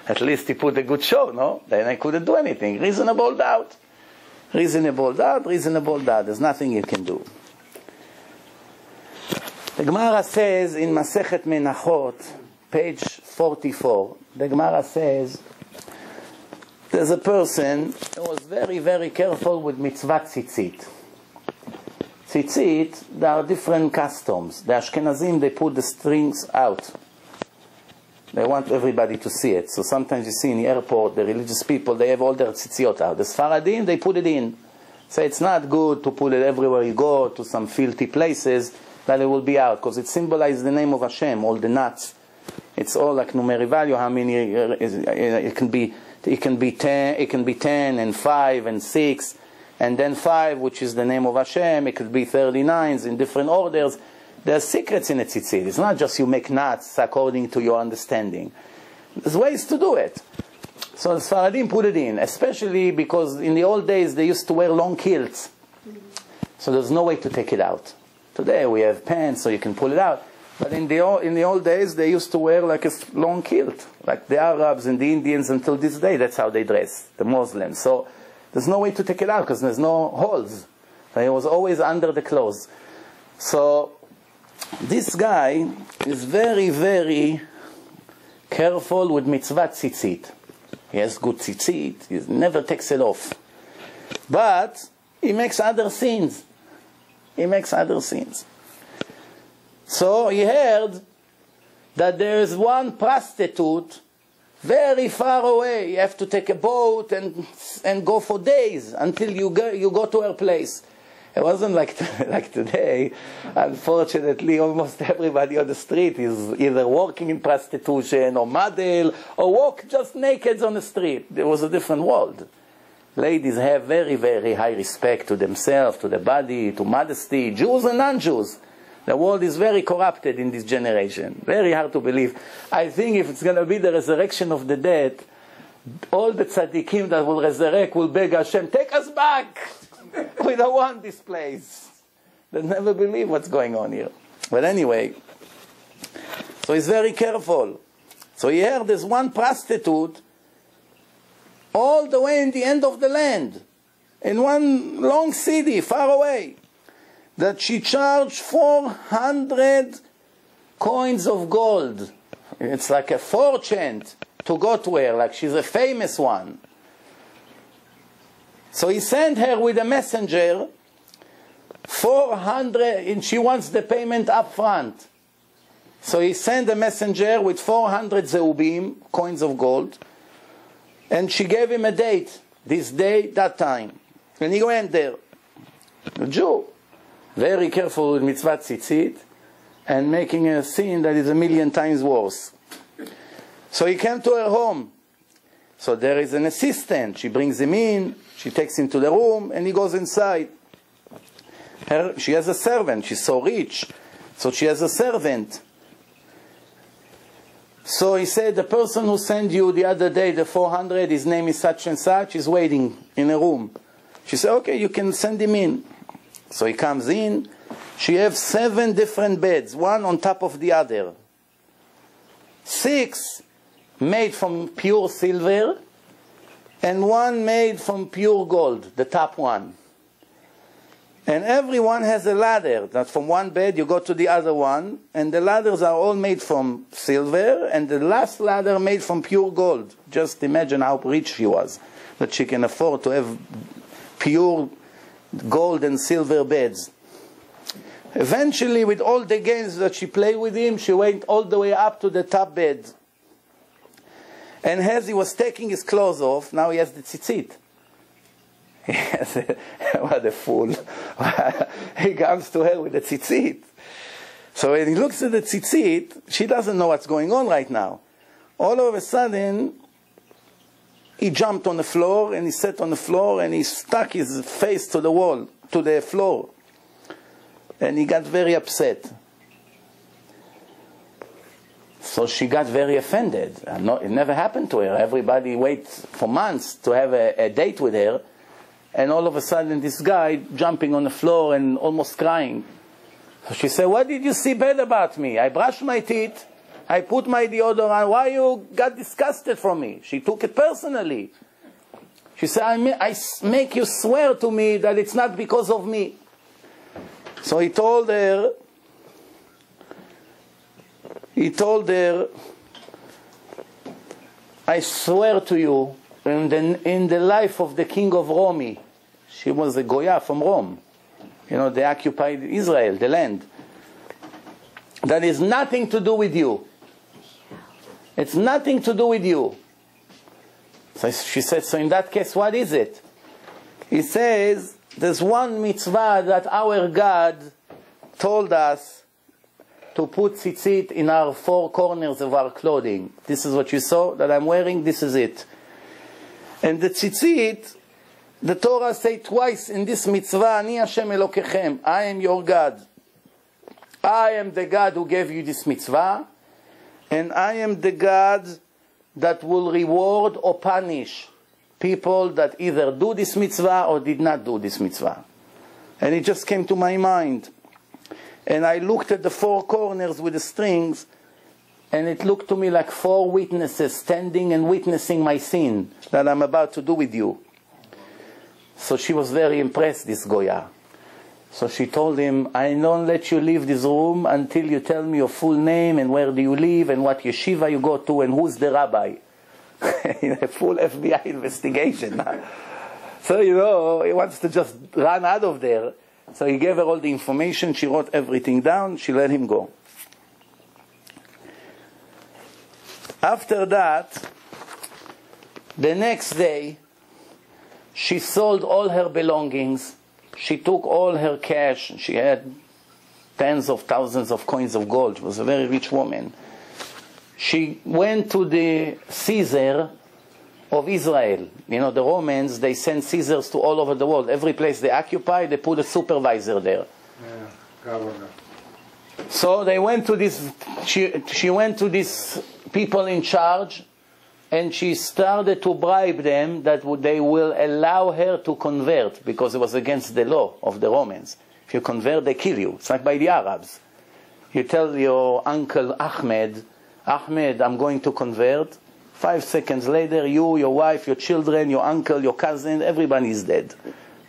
at least he put a good show, no? Then I couldn't do anything. Reasonable doubt. Reasonable doubt, reasonable doubt. There's nothing you can do. The Gemara says in Masechet Menachot, page 44, the Gemara says, there's a person who was very, very careful with mitzvah tzitzit. Tzitzit, there are different customs. The Ashkenazim, they put the strings out. They want everybody to see it. So sometimes you see in the airport, the religious people, they have all their tzitziot out. The Sfaradim, they put it in. So it's not good to put it everywhere you go, to some filthy places, that it will be out. Because it symbolizes the name of Hashem, all the nuts. It's all like numeric value, how many, it can be 10 and 5 and 6. And then 5, which is the name of Hashem. It could be 39s in different orders. There's secrets in a tzitzit. It's not just you make knots according to your understanding. There's ways to do it. So the Sfaradim put it in, especially because in the old days they used to wear long kilts. So there's no way to take it out. Today we have pants so you can pull it out. But in the old days they used to wear like a long kilt. Like the Arabs and the Indians until this day, that's how they dress, the Muslims. So there's no way to take it out because there's no holes. It was always under the clothes. So this guy is very, very careful with mitzvah tzitzit. He has good tzitzit. He never takes it off. But he makes other sins. He makes other sins. So he heard that there is one prostitute very far away. You have to take a boat and go for days until you go to her place. It wasn't like today. Unfortunately, almost everybody on the street is either working in prostitution or model or walk just naked on the street. There was a different world. Ladies have very, very high respect to themselves, to the body, to modesty, Jews and non-Jews. The world is very corrupted in this generation. Very hard to believe. I think if it's going to be the resurrection of the dead, all the tzaddikim that will resurrect will beg Hashem, take us back. We don't want this place. They never believe what's going on here. But anyway, so he's very careful. So he heard there's one prostitute all the way in the end of the land, in one long city far away, that she charged 400 coins of gold. It's like a fortune to go to her, like she's a famous one. So he sent her with a messenger 400, and she wants the payment up front. So he sent a messenger with 400 zeubim, coins of gold, and she gave him a date, this day, that time. And he went there. The Jew, very careful with mitzvah tzitzit, and making a sin that is 1,000,000 times worse. So he came to her home. So there is an assistant. She brings him in, she takes him to the room, and he goes inside. She has a servant. She's so rich. So she has a servant. So he said, the person who sent you the other day, the 400, his name is such and such, is waiting in a room. She said, okay, you can send him in. So he comes in. She has 7 different beds, one on top of the other. 6 made from pure silver, and 1 made from pure gold, the top one. And everyone has a ladder, that from one bed you go to the other one, and the ladders are all made from silver, and the last ladder made from pure gold. Just imagine how rich she was, that she can afford to have pure gold and silver beds. Eventually, with all the games that she played with him, she went all the way up to the top bed. And as he was taking his clothes off, now he has the tzitzit. What a fool. He comes to her with the tzitzit. So when he looks at the tzitzit, she doesn't know what's going on right now. All of a sudden, he jumped on the floor, and he sat on the floor, and he stuck his face to the wall, to the floor. And he got very upset. So she got very offended. It never happened to her. Everybody waits for months to have a date with her, and all of a sudden this guy jumping on the floor and almost crying. So she said, what did you see bad about me? I brushed my teeth, I put my deodorant, why you got disgusted from me? She took it personally. She said, I make you swear to me that it's not because of me. So he told her, I swear to you, in the life of the king of Rome, she was a Goya from Rome. You know, they occupied Israel, the land. That is nothing to do with you. It's nothing to do with you. So she said, so in that case, what is it? He says, there's one mitzvah that our God told us to put tzitzit in our four corners of our clothing. This is what you saw that I'm wearing, this is it. And the tzitzit, the Torah say twice in this mitzvah, Ani Hashem Elokechem, I am your God. I am the God who gave you this mitzvah, and I am the God that will reward or punish people that either do this mitzvah or did not do this mitzvah. And it just came to my mind. And I looked at the four corners with the strings, and it looked to me like four witnesses standing and witnessing my sin that I'm about to do with you. So she was very impressed, this Goya. So she told him, I don't let you leave this room until you tell me your full name and where do you live and what yeshiva you go to and who's the rabbi. In a full FBI investigation. So, you know, he wants to just run out of there. So he gave her all the information, she wrote everything down, she let him go. After that, the next day, she sold all her belongings. She took all her cash. She had tens of thousands of coins of gold. She was a very rich woman. She went to the Caesar of Israel. You know, the Romans, they sent Caesars to all over the world. Every place they occupy, they put a supervisor there. Yeah, governor. So they went to this, she went to these people in charge, and she started to bribe them that they will allow her to convert, because it was against the law of the Romans. If you convert, they kill you. It's like by the Arabs. You tell your uncle Ahmed, I'm going to convert. 5 seconds later, you, your wife, your children, your uncle, your cousin, everybody is dead.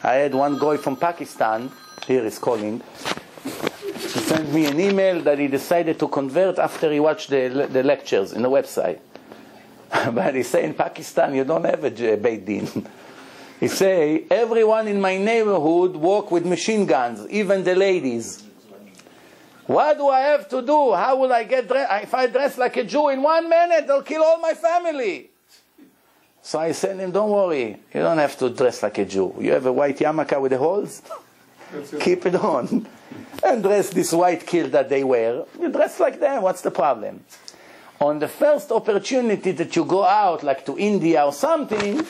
I had one guy from Pakistan, here is calling. He sent me an email that he decided to convert after he watched the lectures in the website. But he say in Pakistan you don't have a Beit Din. He say everyone in my neighborhood walk with machine guns, even the ladies. What do I have to do? How will I get dressed? If I dress like a Jew in 1 minute, they'll kill all my family. So I said him, don't worry, you don't have to dress like a Jew. You have a white yarmulke with the holes? Keep it on. And dress this white kilt that they wear. You dress like them, what's the problem? On the first opportunity that you go out, like to India or something,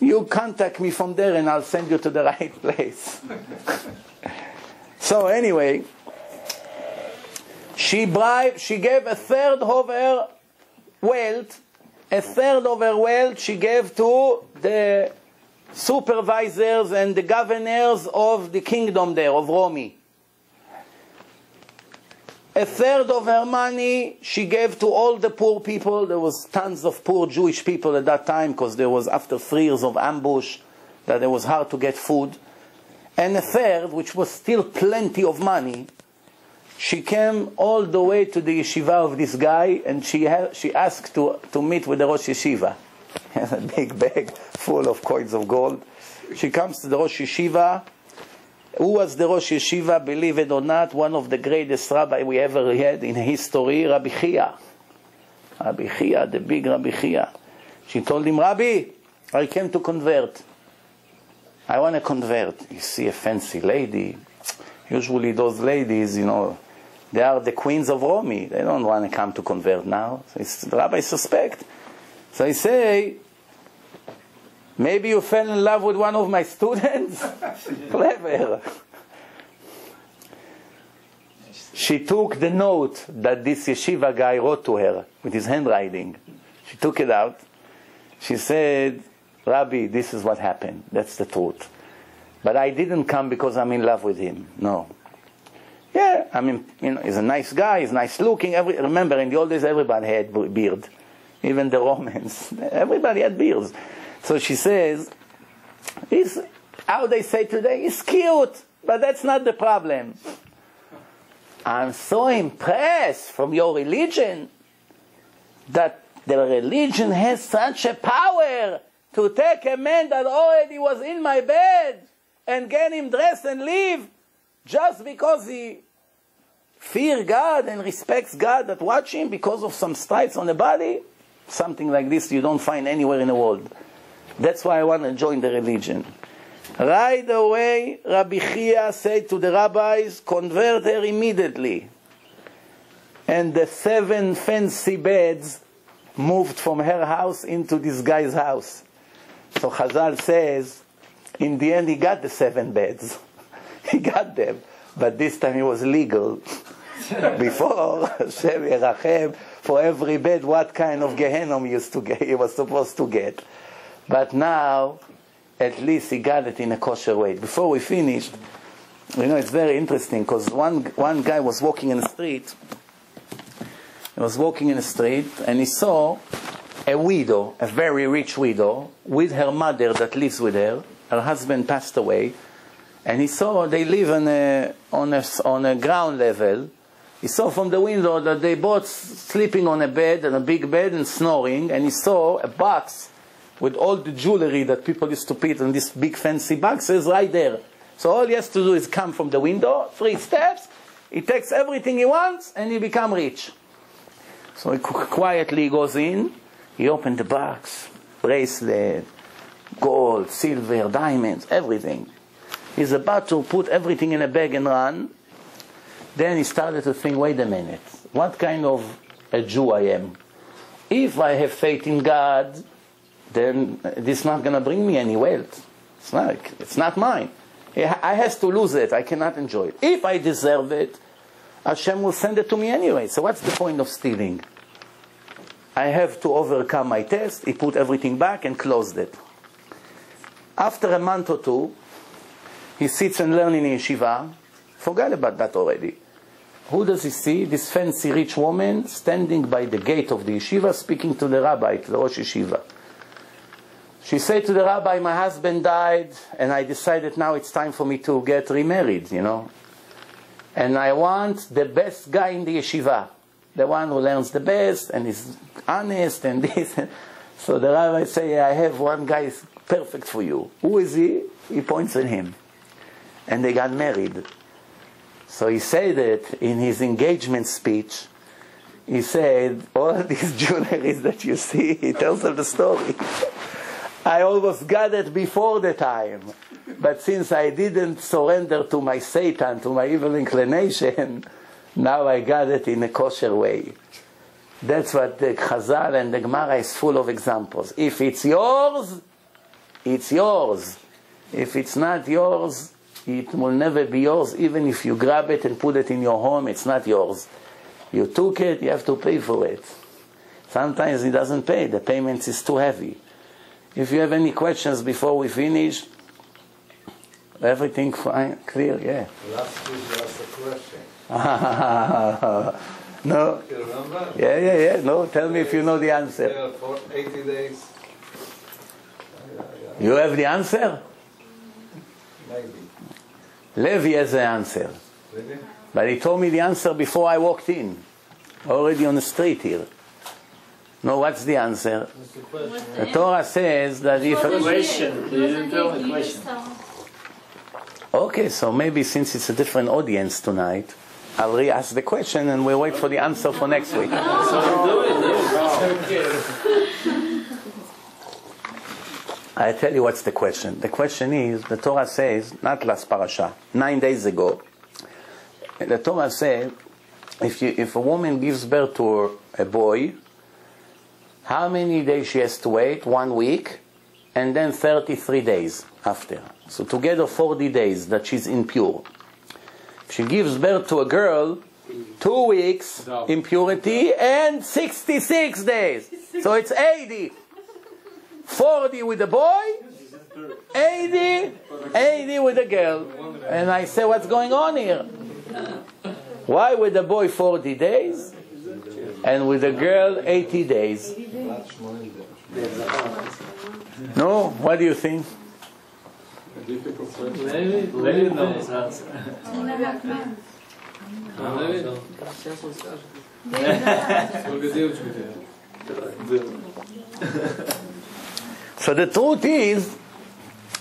you contact me from there and I'll send you to the right place. So anyway, she gave a third of her wealth, she gave to the supervisors and the governors of the kingdom there, of Rome. A third of her money she gave to all the poor people. There was tons of poor Jewish people at that time, because there was, after 3 years of ambush, that it was hard to get food. And a third, which was still plenty of money, she came all the way to the yeshiva of this guy, and she asked to meet with the Rosh Yeshiva. A big bag full of coins of gold. She comes to the Rosh Yeshiva. Who was the Rosh Yeshiva? Believe it or not, one of the greatest rabbi we ever had in history, Rabbi Chia. Rabbi Chia, the big Rabbi Chia. She told him, Rabbi, I came to convert. I want to convert. You see a fancy lady. Usually those ladies, you know, they are the queens of Rome. They don't want to come to convert now. So the rabbi suspect. So I say, maybe you fell in love with one of my students? Clever. she took the note that this yeshiva guy wrote to her with his handwriting. She took it out. She said, Rabbi, this is what happened. That's the truth. But I didn't come because I'm in love with him. No. Yeah, I mean, he's a nice guy, he's nice looking. Remember, in the old days, everybody had beard. Even the Romans. Everybody had beards. So she says, he's, how they say today, he's cute, but that's not the problem. I'm so impressed from your religion that the religion has such a power to take a man that already was in my bed and get him dressed and leave just because he fears God and respects God that watch him because of some stripes on the body. Something like this you don't find anywhere in the world. That's why I want to join the religion. Right away, Rabbi Chia said to the rabbis, convert her immediately. And the 7 fancy beds moved from her house into this guy's house. So Chazal says, in the end he got the 7 beds. He got them. But this time it was legal. Before, Hashem Yerachem, for every bed, what kind of Gehenom he was supposed to get. But now, at least he got it in a kosher way. Before we finished, it's very interesting, because one guy was walking in the street. He was walking in the street, and he saw a widow, a very rich widow, with her mother that lives with her. Her husband passed away, and he saw they live on a ground level. He saw from the window that they both sleeping on a bed, and a big bed, and snoring, and he saw a box with all the jewelry that people used to put in these big fancy boxes right there. So all he has to do is come from the window, 3 steps, he takes everything he wants, and he becomes rich. So he quietly goes in, he opened the box, bracelet, gold, silver, diamonds, everything. He's about to put everything in a bag and run. Then he started to think, wait a minute, what kind of a Jew I am? If I have faith in God, then this is not going to bring me any wealth. It's not mine. I have to lose it. I cannot enjoy it. If I deserve it, Hashem will send it to me anyway. So what's the point of stealing? I have to overcome my test. He put everything back and closed it. After a month or 2, he sits and learns in yeshiva. Forget about that already. Who does he see? This fancy rich woman standing by the gate of the yeshiva speaking to the rabbi, to the Rosh Yeshiva. She said to the rabbi, my husband died and I decided now it's time for me to get remarried, And I want the best guy in the yeshiva. The one who learns the best and is honest and this. So the rabbi said, I have one guy is perfect for you. Who is he? He points at him. And they got married. So he said that in his engagement speech, he said, all these jewelries that you see, he tells them the story. I almost got it before the time. But since I didn't surrender to my Satan, to my evil inclination, now I got it in a kosher way. That's what the Chazal and the Gemara is full of examples. If it's yours, it's yours. If it's not yours, it will never be yours. Even if you grab it and put it in your home, it's not yours. You took it, you have to pay for it. Sometimes it doesn't pay. The payment is too heavy. If you have any questions before we finish, everything fine, clear, yeah. Last week you asked a question. No. You remember? Yeah. No, tell me if you know the answer. Yeah, for 80 days. You have the answer? Maybe. Levi has the answer. Really? But he told me the answer before I walked in. Already on the street here. No, what's the answer? What's the question? The Torah says that if... Question. You didn't tell the question. Okay, so maybe since it's a different audience tonight, I'll re-ask the question and we'll wait for the answer for next week. I tell you what's the question. The question is, the Torah says, not last parasha, 9 days ago, the Torah said, if a woman gives birth to a boy, how many days she has to wait? 1 week, and then 33 days after. So together 40 days that she's impure. If she gives birth to a girl, 2 weeks impurity and 66 days. So it's 80. 40 with the boy, 80 with the girl. And I say, what's going on here? Why with the boy 40 days and with the girl 80 days? No? What do you think? A difficult question. Maybe knows answer. So the truth is,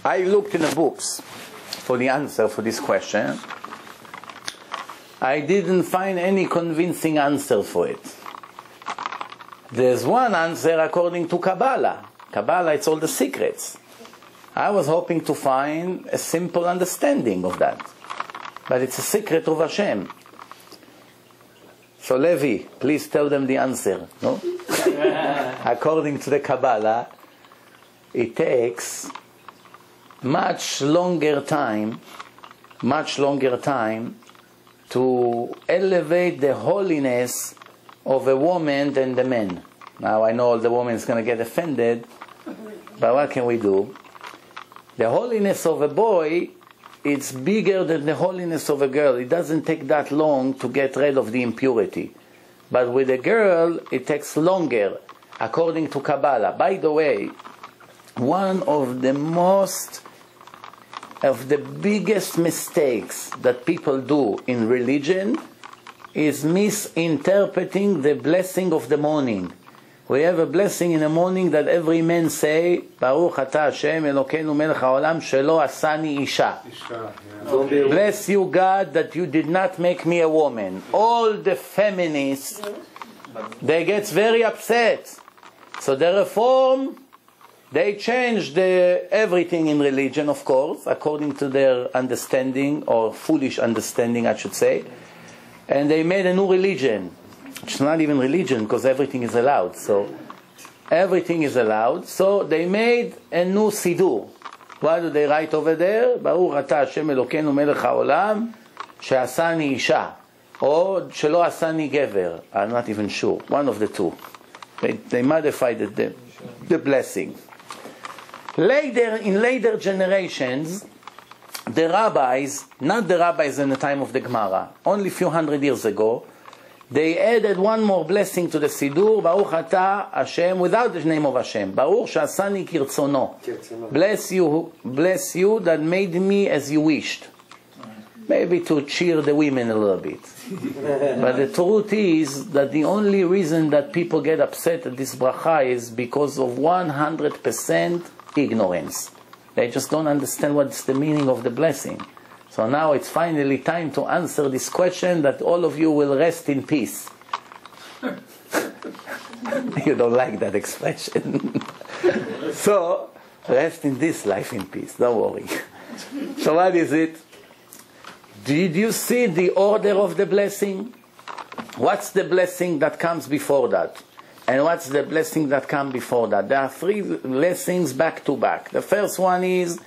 I looked in the books for the answer for this question. I didn't find any convincing answer for it. There's one answer according to Kabbalah. Kabbalah, it's all the secrets. I was hoping to find a simple understanding of that. But it's a secret of Hashem. So Levi, please tell them the answer. No? According to the Kabbalah, it takes much longer time to elevate the holiness of a woman than the man. Now I know all the women is going to get offended, but what can we do? The holiness of a boy, it's bigger than the holiness of a girl. It doesn't take that long to get rid of the impurity. But with a girl, it takes longer, according to Kabbalah. By the way, one of the biggest mistakes that people do in religion is misinterpreting the blessing of the morning. We have a blessing in the morning that every man say, Baruch Ata Hashem Elokeinu Melech HaOlam Shelo Asani Isha. Bless you, God, that you did not make me a woman. All the feminists, they get very upset. So the Reform, they changed everything in religion, of course, according to their understanding, or foolish understanding, I should say. And they made a new religion. It's not even religion, because everything is allowed. So everything is allowed. So they made a new Sidur. What do they write over there? Baruch Ata Hashem Elokeinu Melech HaOlam She'asani Isha. Or Shelo Asani Gever. I'm not even sure. One of the two. They modified the blessing. Later, in later generations, the rabbis, not the rabbis in the time of the Gemara, only a few hundred years ago, they added one more blessing to the Sidur, Baruch Ata Hashem, without the name of Hashem. Baruch Shasani Kirtzono. Bless you that made me as you wished. Maybe to cheer the women a little bit. But the truth is that the only reason that people get upset at this bracha is because of 100% ignorance. They just don't understand what's the meaning of the blessing. So now it's finally time to answer this question that all of you will rest in peace. You don't like that expression. So, rest in this life in peace, don't worry. So what is it? Did you see the order of the blessing? What's the blessing that comes before that? And what's the blessing that comes before that? There are 3 blessings back to back. The first one is,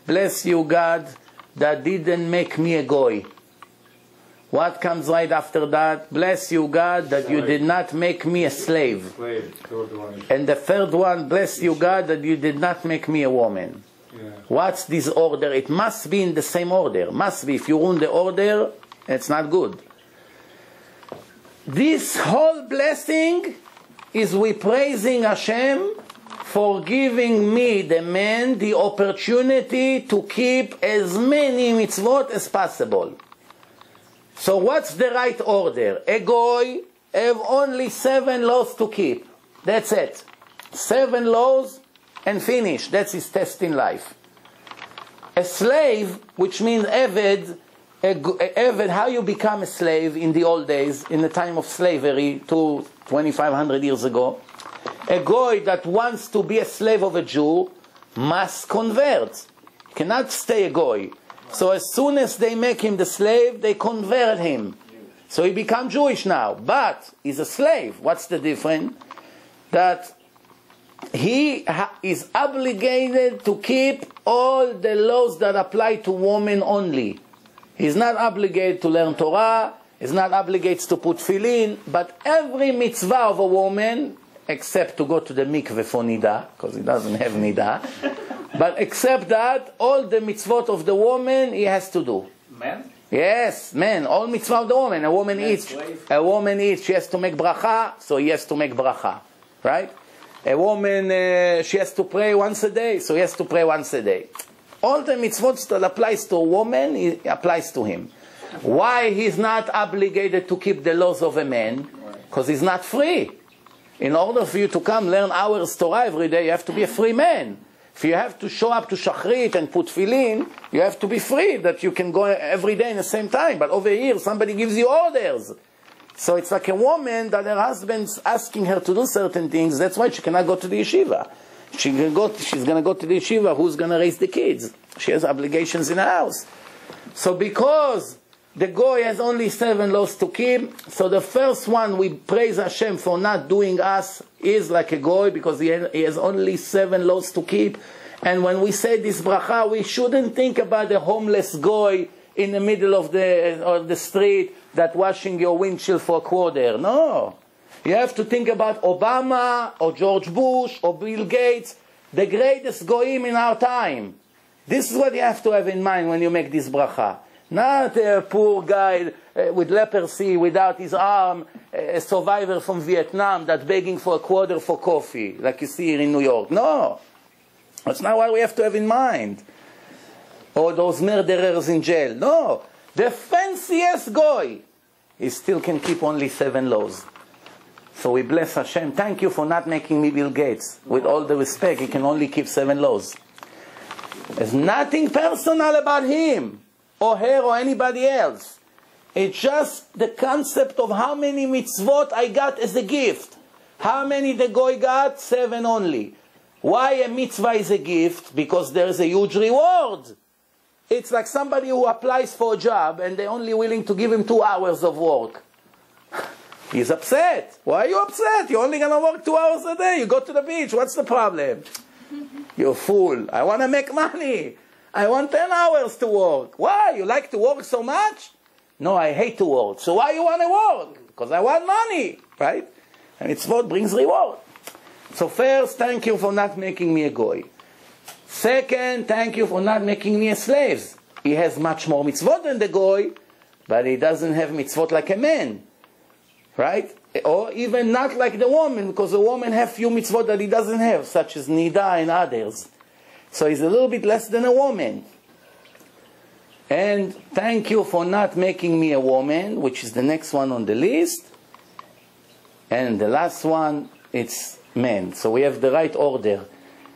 bless you God that didn't make me a goy. What comes right after that? Bless you God that you did not make me a slave. And the third one, bless you God that you did not make me a woman. What's this order? It must be in the same order. Must be. If you ruin the order, it's not good. This whole blessing is we praising Hashem for giving me, the man, the opportunity to keep as many mitzvot as possible. So what's the right order? A goy have only 7 laws to keep. That's it. 7 laws and finish. That's his test in life. A slave, which means Eved, how you become a slave in the old days, in the time of slavery, 2,500 years ago. A goy that wants to be a slave of a Jew must convert. He cannot stay a goy. So as soon as they make him the slave, they convert him. So he becomes Jewish now. But he's a slave. What's the difference? That he is obligated to keep all the laws that apply to women only. He's not obligated to learn Torah. is not obligated to put tefillin, but every mitzvah of a woman, except to go to the mikveh for nida, because he doesn't have nida, but except that, all the mitzvot of the woman he has to do. Man? Yes, man, all mitzvah of the woman. A woman eats, she has to make bracha, so he has to make bracha, right? A woman, she has to pray once a day, so he has to pray once a day. All the mitzvot that applies to a woman, it applies to him. Why he's not obligated to keep the laws of a man? Because he's not free. In order for you to come learn hours Torah every day, you have to be a free man. If you have to show up to Shachrit and put tefillin, you have to be free, that you can go every day in the same time. But over here, somebody gives you orders. So it's like a woman that her husband's asking her to do certain things. That's why she cannot go to the yeshiva. She's going to go to the yeshiva. Who's going to raise the kids? She has obligations in the house. So because the goy has only 7 laws to keep, so the first one we praise Hashem for not doing us is like a goy, because he has only 7 laws to keep. And when we say this bracha, we shouldn't think about the homeless goy in the middle of the street that washing your windshield for a quarter. No. You have to think about Obama or George Bush or Bill Gates, the greatest goyim in our time. This is what you have to have in mind when you make this bracha. Not a poor guy with leprosy, without his arm, a survivor from Vietnam that's begging for a quarter for coffee, like you see here in New York. No. That's not what we have to have in mind. Or those murderers in jail. No. The fanciest goy, he still can keep only 7 laws. So we bless Hashem. Thank you for not making me Bill Gates. With all the respect, he can only keep 7 laws. There's nothing personal about him or her or anybody else. It's just the concept of how many mitzvot I got as a gift. How many the goy got? 7 only. Why a mitzvah is a gift? Because there is a huge reward. It's like somebody who applies for a job and they're only willing to give him 2 hours of work. He's upset. Why are you upset? You're only going to work 2 hours a day. You go to the beach. What's the problem? You fool. I want to make money. I want 10 hours to work. Why? You like to work so much? No, I hate to work. So why you want to work? Because I want money. Right? And it's what brings reward. So first, thank you for not making me a goy. Second, thank you for not making me a slave. He has much more mitzvot than the goy, but he doesn't have mitzvot like a man. Right? Or even not like the woman, because the woman has few mitzvot that he doesn't have, such as nida and others. So he's a little bit less than a woman. And thank you for not making me a woman, which is the next one on the list. And the last one, it's men. So we have the right order.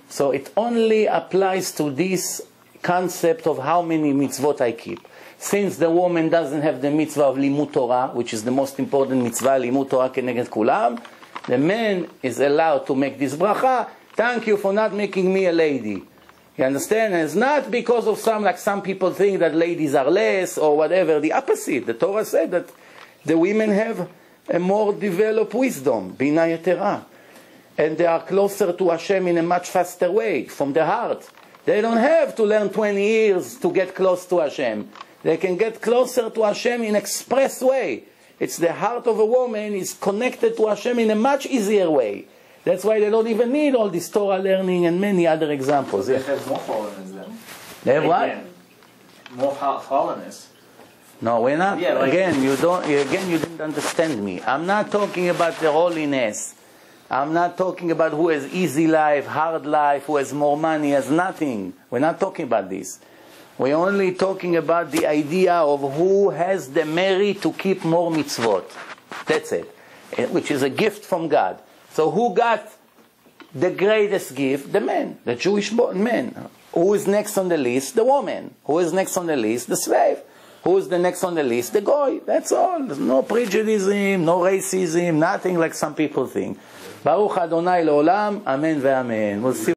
So it only applies to this concept of how many mitzvot I keep. Since the woman doesn't have the mitzvah of limud Torah, which is the most important mitzvah, limud Torah keneged kulam, the man is allowed to make this bracha. Thank you for not making me a lady. You understand? And it's not because of some people think that ladies are less or whatever. The opposite. The Torah said that the women have a more developed wisdom, bina yetera. And they are closer to Hashem in a much faster way, from the heart. They don't have to learn 20 years to get close to Hashem. They can get closer to Hashem in an express way. It's the heart of a woman is connected to Hashem in a much easier way. That's why they don't even need all this Torah learning and many other examples. They have more fallenness then. They have what? Again, more fallenness. No, we're not. Yeah, like, again, you didn't understand me. I'm not talking about the holiness. I'm not talking about who has easy life, hard life, who has more money, has nothing. We're not talking about this. We're only talking about the idea of who has the merit to keep more mitzvot. That's it. Which is a gift from God. So who got the greatest gift? The man, the Jewish man. Who is next on the list? The woman. Who is next on the list? The slave. Who is the next on the list? The goy. That's all. There's no prejudice, no racism, nothing like some people think. Baruch Adonai Leolam. Amen ve'amen. We'll see.